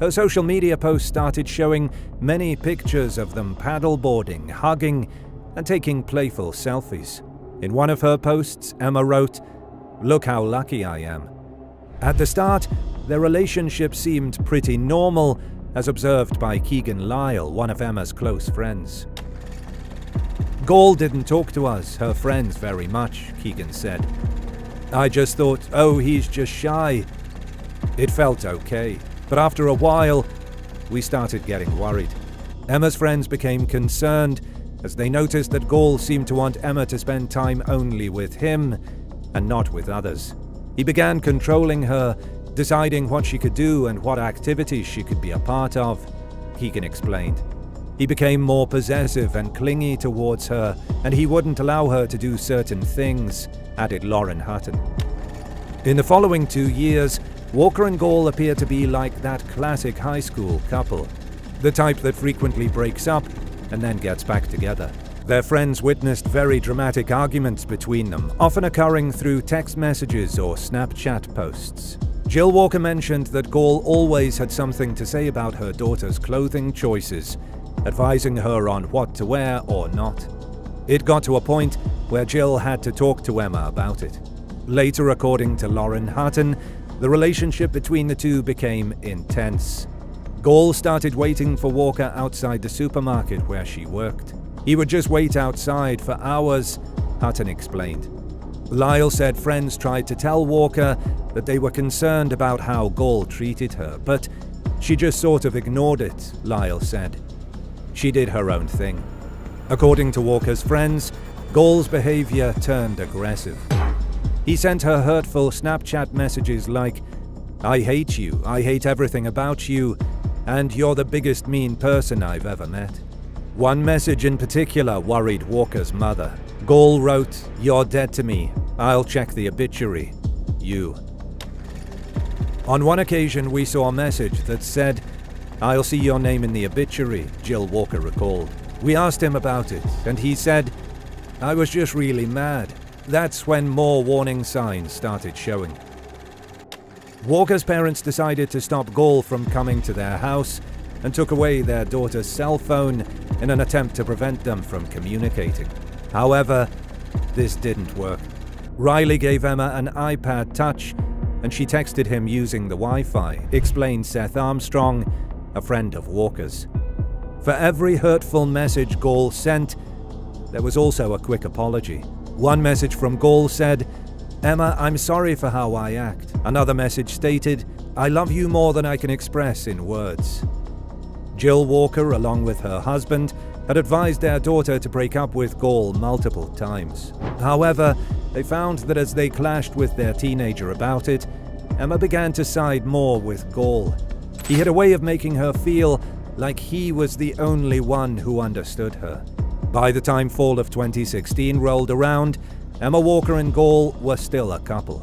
[SPEAKER 4] Her social media posts started showing many pictures of them paddleboarding, hugging, and taking playful selfies. In one of her posts, Emma wrote, "Look how lucky I am." At the start, their relationship seemed pretty normal, as observed by Keegan Lyle, one of Emma's close friends. "Gall didn't talk to us, her friends, very much," Keegan said. "I just thought, oh, he's just shy." It felt okay, but after a while, we started getting worried. Emma's friends became concerned as they noticed that Gall seemed to want Emma to spend time only with him and not with others. He began controlling her, deciding what she could do and what activities she could be a part of, Keegan explained. He became more possessive and clingy towards her, and he wouldn't allow her to do certain things, added Lauren Hutton. In the following 2 years, Walker and Gall appear to be like that classic high school couple, the type that frequently breaks up and then gets back together. Their friends witnessed very dramatic arguments between them, often occurring through text messages or Snapchat posts. Jill Walker mentioned that Gall always had something to say about her daughter's clothing choices, advising her on what to wear or not. It got to a point where Jill had to talk to Emma about it. Later, according to Lauren Hutton, the relationship between the two became intense. Gall started waiting for Walker outside the supermarket where she worked. He would just wait outside for hours, Hutton explained. Lyle said friends tried to tell Walker that they were concerned about how Gall treated her, but she just sort of ignored it, Lyle said. She did her own thing. According to Walker's friends, Gall's behavior turned aggressive. He sent her hurtful Snapchat messages like, "I hate you, I hate everything about you, and you're the biggest mean person I've ever met." One message in particular worried Walker's mother. Gall wrote, "You're dead to me. I'll check the obituary. You." On one occasion, we saw a message that said, "I'll see your name in the obituary," Jill Walker recalled. We asked him about it, and he said, "I was just really mad." That's when more warning signs started showing. Walker's parents decided to stop Gall from coming to their house and took away their daughter's cell phone in an attempt to prevent them from communicating. However, this didn't work. Riley gave Emma an iPad Touch, and she texted him using the Wi-Fi, explained Seth Armstrong, a friend of Walker's. For every hurtful message Gall sent, there was also a quick apology. One message from Gall said, "Emma, I'm sorry for how I act." Another message stated, "I love you more than I can express in words." Jill Walker, along with her husband, had advised their daughter to break up with Gall multiple times. However, they found that as they clashed with their teenager about it, Emma began to side more with Gall. He had a way of making her feel like he was the only one who understood her. By the time fall of 2016 rolled around, Emma Walker and Gall were still a couple.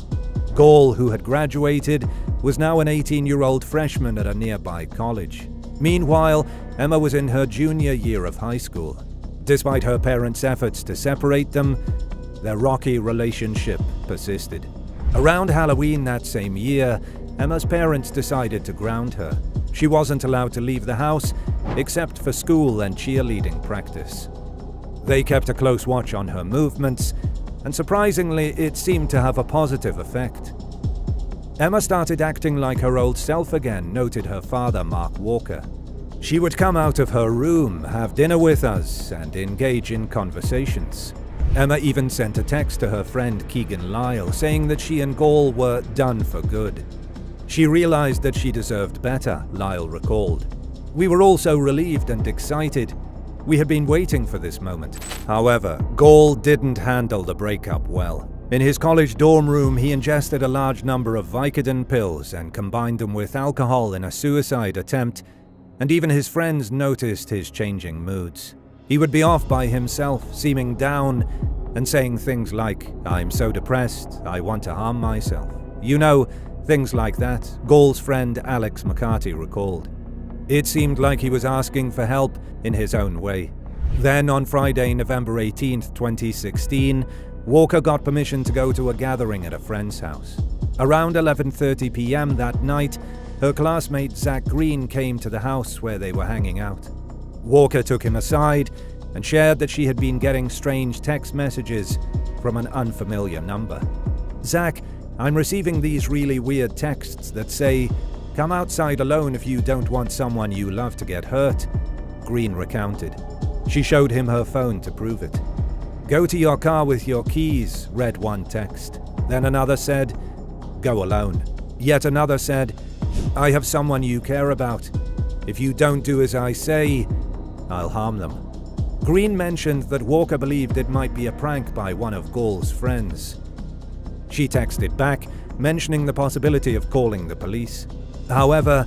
[SPEAKER 4] Gall, who had graduated, was now an 18-year-old freshman at a nearby college. Meanwhile, Emma was in her junior year of high school. Despite her parents' efforts to separate them, their rocky relationship persisted. Around Halloween that same year, Emma's parents decided to ground her. She wasn't allowed to leave the house, except for school and cheerleading practice. They kept a close watch on her movements, and surprisingly, it seemed to have a positive effect. Emma started acting like her old self again, noted her father, Mark Walker. She would come out of her room, have dinner with us, and engage in conversations. Emma even sent a text to her friend Keegan Lyle, saying that she and Gall were done for good. She realized that she deserved better, Lyle recalled. "We were all so relieved and excited. We had been waiting for this moment." However, Gall didn't handle the breakup well. In his college dorm room, he ingested a large number of Vicodin pills and combined them with alcohol in a suicide attempt, and even his friends noticed his changing moods. He would be off by himself, seeming down, and saying things like, "I'm so depressed, I want to harm myself." You know, things like that, Gall's friend Alex McCarty recalled. It seemed like he was asking for help in his own way. Then on Friday, November 18th, 2016, Walker got permission to go to a gathering at a friend's house. Around 11:30 p.m. that night, her classmate Zach Green came to the house where they were hanging out. Walker took him aside and shared that she had been getting strange text messages from an unfamiliar number. "Zach, I'm receiving these really weird texts that say, 'Come outside alone if you don't want someone you love to get hurt,'" Green recounted. She showed him her phone to prove it. "Go to your car with your keys," read one text. Then another said, "Go alone." Yet another said, "I have someone you care about. If you don't do as I say, I'll harm them." Green mentioned that Walker believed it might be a prank by one of Gall's friends. She texted back, mentioning the possibility of calling the police. However,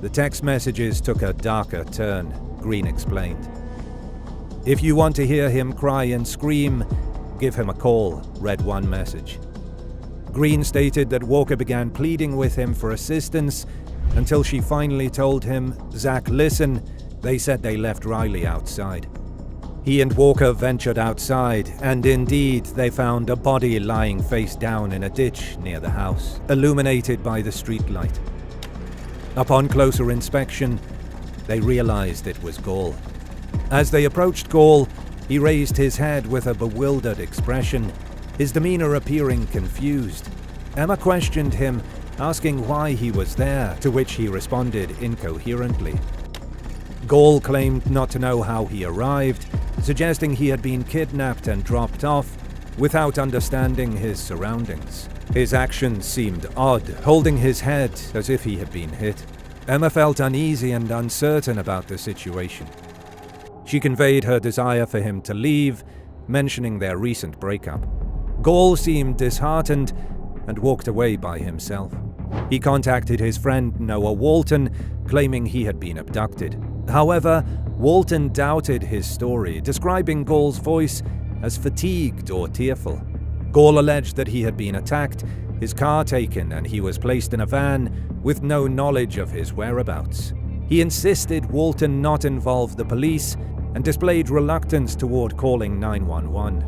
[SPEAKER 4] the text messages took a darker turn, Green explained. "If you want to hear him cry and scream, give him a call," read one message. Green stated that Walker began pleading with him for assistance until she finally told him, "Zach, listen, they said they left Riley outside." He and Walker ventured outside, and indeed they found a body lying face down in a ditch near the house, illuminated by the streetlight. Upon closer inspection, they realized it was Gall. As they approached Gall, he raised his head with a bewildered expression, his demeanor appearing confused. Emma questioned him, asking why he was there, to which he responded incoherently. Gall claimed not to know how he arrived, suggesting he had been kidnapped and dropped off without understanding his surroundings. His actions seemed odd, holding his head as if he had been hit. Emma felt uneasy and uncertain about the situation. She conveyed her desire for him to leave, mentioning their recent breakup. Gall seemed disheartened and walked away by himself. He contacted his friend Noah Walton, claiming he had been abducted. However, Walton doubted his story, describing Gall's voice as fatigued or tearful. Gall alleged that he had been attacked, his car taken, and he was placed in a van with no knowledge of his whereabouts. He insisted Walton not involve the police and displayed reluctance toward calling 911.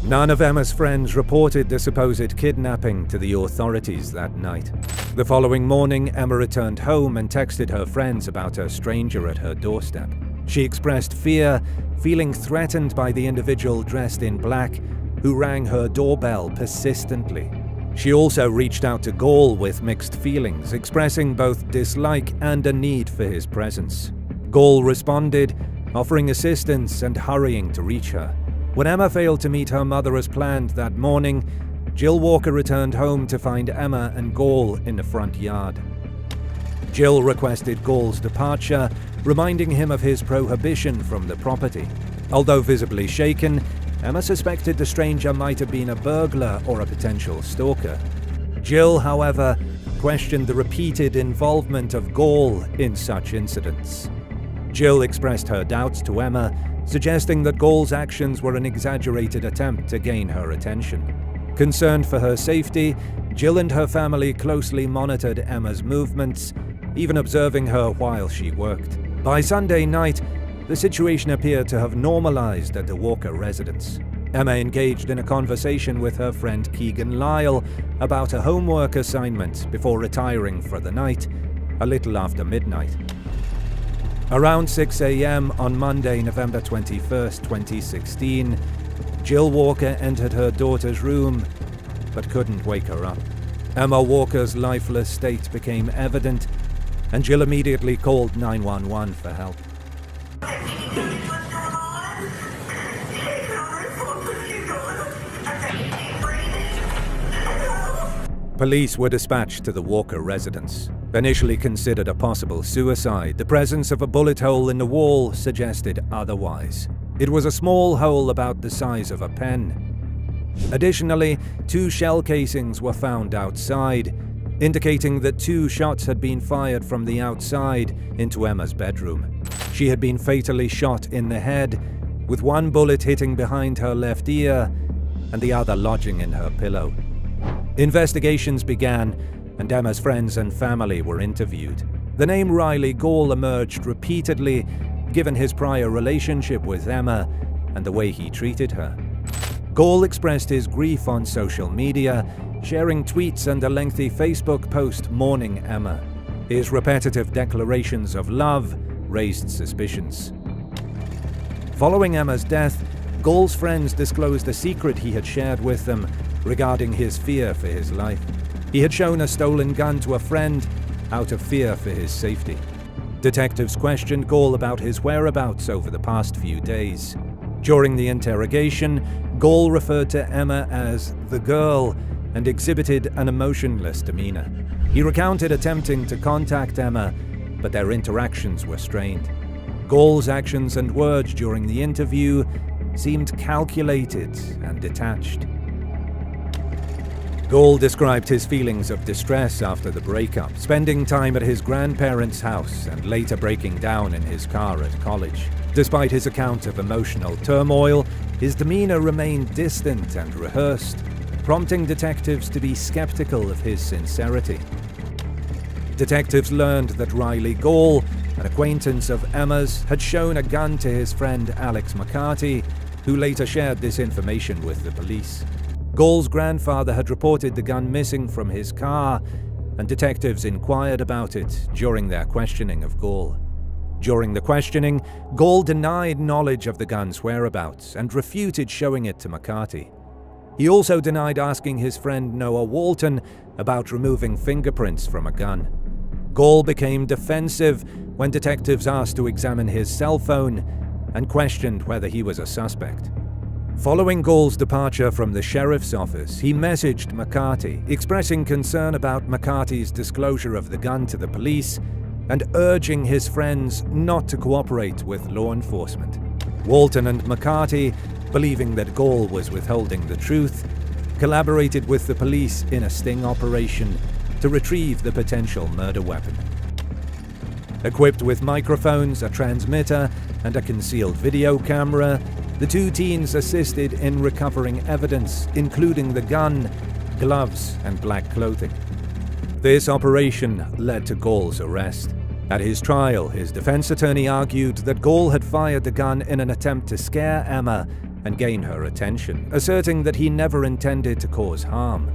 [SPEAKER 4] None of Emma's friends reported the supposed kidnapping to the authorities that night. The following morning, Emma returned home and texted her friends about a stranger at her doorstep. She expressed fear, feeling threatened by the individual dressed in black who rang her doorbell persistently. She also reached out to Gall with mixed feelings, expressing both dislike and a need for his presence. Gall responded, offering assistance and hurrying to reach her. When Emma failed to meet her mother as planned that morning, Jill Walker returned home to find Emma and Gall in the front yard. Jill requested Gall's departure, reminding him of his prohibition from the property. Although visibly shaken, Emma suspected the stranger might have been a burglar or a potential stalker. Jill, however, questioned the repeated involvement of Gall in such incidents. Jill expressed her doubts to Emma, suggesting that Gall's actions were an exaggerated attempt to gain her attention. Concerned for her safety, Jill and her family closely monitored Emma's movements, even observing her while she worked. By Sunday night, the situation appeared to have normalized at the Walker residence. Emma engaged in a conversation with her friend Keegan Lyle about a homework assignment before retiring for the night, a little after midnight. Around 6 a.m. on Monday, November 21st, 2016, Jill Walker entered her daughter's room, but couldn't wake her up. Emma Walker's lifeless state became evident, and Jill immediately called 911 for help. Police were dispatched to the Walker residence. Initially considered a possible suicide, the presence of a bullet hole in the wall suggested otherwise. It was a small hole about the size of a pen. Additionally, 2 shell casings were found outside, indicating that 2 shots had been fired from the outside into Emma's bedroom. She had been fatally shot in the head, with 1 bullet hitting behind her left ear and the other lodging in her pillow. Investigations began, and Emma's friends and family were interviewed. The name Riley Gall emerged repeatedly, given his prior relationship with Emma and the way he treated her. Gall expressed his grief on social media, sharing tweets and a lengthy Facebook post mourning Emma. His repetitive declarations of love raised suspicions. Following Emma's death, Gall's friends disclosed a secret he had shared with them regarding his fear for his life. He had shown a stolen gun to a friend out of fear for his safety. Detectives questioned Gall about his whereabouts over the past few days. During the interrogation, Gall referred to Emma as the girl and exhibited an emotionless demeanor. He recounted attempting to contact Emma, but their interactions were strained. Gall's actions and words during the interview seemed calculated and detached. Gall described his feelings of distress after the breakup, spending time at his grandparents' house and later breaking down in his car at college. Despite his account of emotional turmoil, his demeanor remained distant and rehearsed, prompting detectives to be skeptical of his sincerity. Detectives learned that Riley Gall, an acquaintance of Emma's, had shown a gun to his friend Alex McCarty, who later shared this information with the police. Gall's grandfather had reported the gun missing from his car, and detectives inquired about it during their questioning of Gall. During the questioning, Gall denied knowledge of the gun's whereabouts and refuted showing it to McCarty. He also denied asking his friend Noah Walton about removing fingerprints from a gun. Gall became defensive when detectives asked to examine his cell phone and questioned whether he was a suspect. Following Gall's departure from the sheriff's office, he messaged McCarty, expressing concern about McCarty's disclosure of the gun to the police and urging his friends not to cooperate with law enforcement. Walton and McCarty, believing that Gall was withholding the truth, collaborated with the police in a sting operation to retrieve the potential murder weapon. Equipped with microphones, a transmitter, and a concealed video camera, the two teens assisted in recovering evidence, including the gun, gloves, and black clothing. This operation led to Gall's arrest. At his trial, his defense attorney argued that Gall had fired the gun in an attempt to scare Emma and gain her attention, asserting that he never intended to cause harm.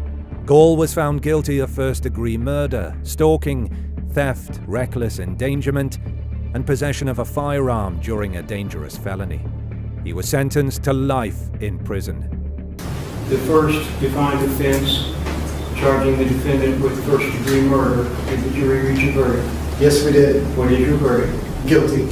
[SPEAKER 4] Gall was found guilty of first-degree murder, stalking, theft, reckless endangerment, and possession of a firearm during a dangerous felony. He was sentenced to life in prison.
[SPEAKER 10] The first defined offense, charging the defendant with first-degree murder. Did the jury reach a verdict?
[SPEAKER 11] Yes, we did.
[SPEAKER 10] What is your verdict?
[SPEAKER 11] Guilty.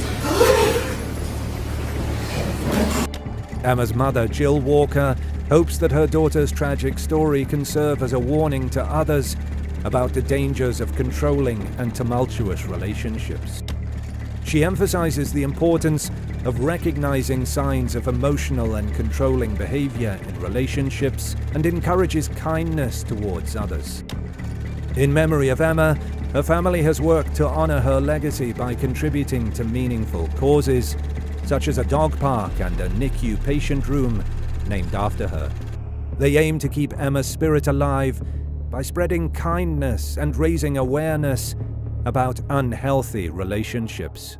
[SPEAKER 4] Emma's mother, Jill Walker, hopes that her daughter's tragic story can serve as a warning to others about the dangers of controlling and tumultuous relationships. She emphasizes the importance of recognizing signs of emotional and controlling behavior in relationships and encourages kindness towards others. In memory of Emma, her family has worked to honor her legacy by contributing to meaningful causes, such as a dog park and a NICU patient room named after her. They aim to keep Emma's spirit alive by spreading kindness and raising awareness about unhealthy relationships.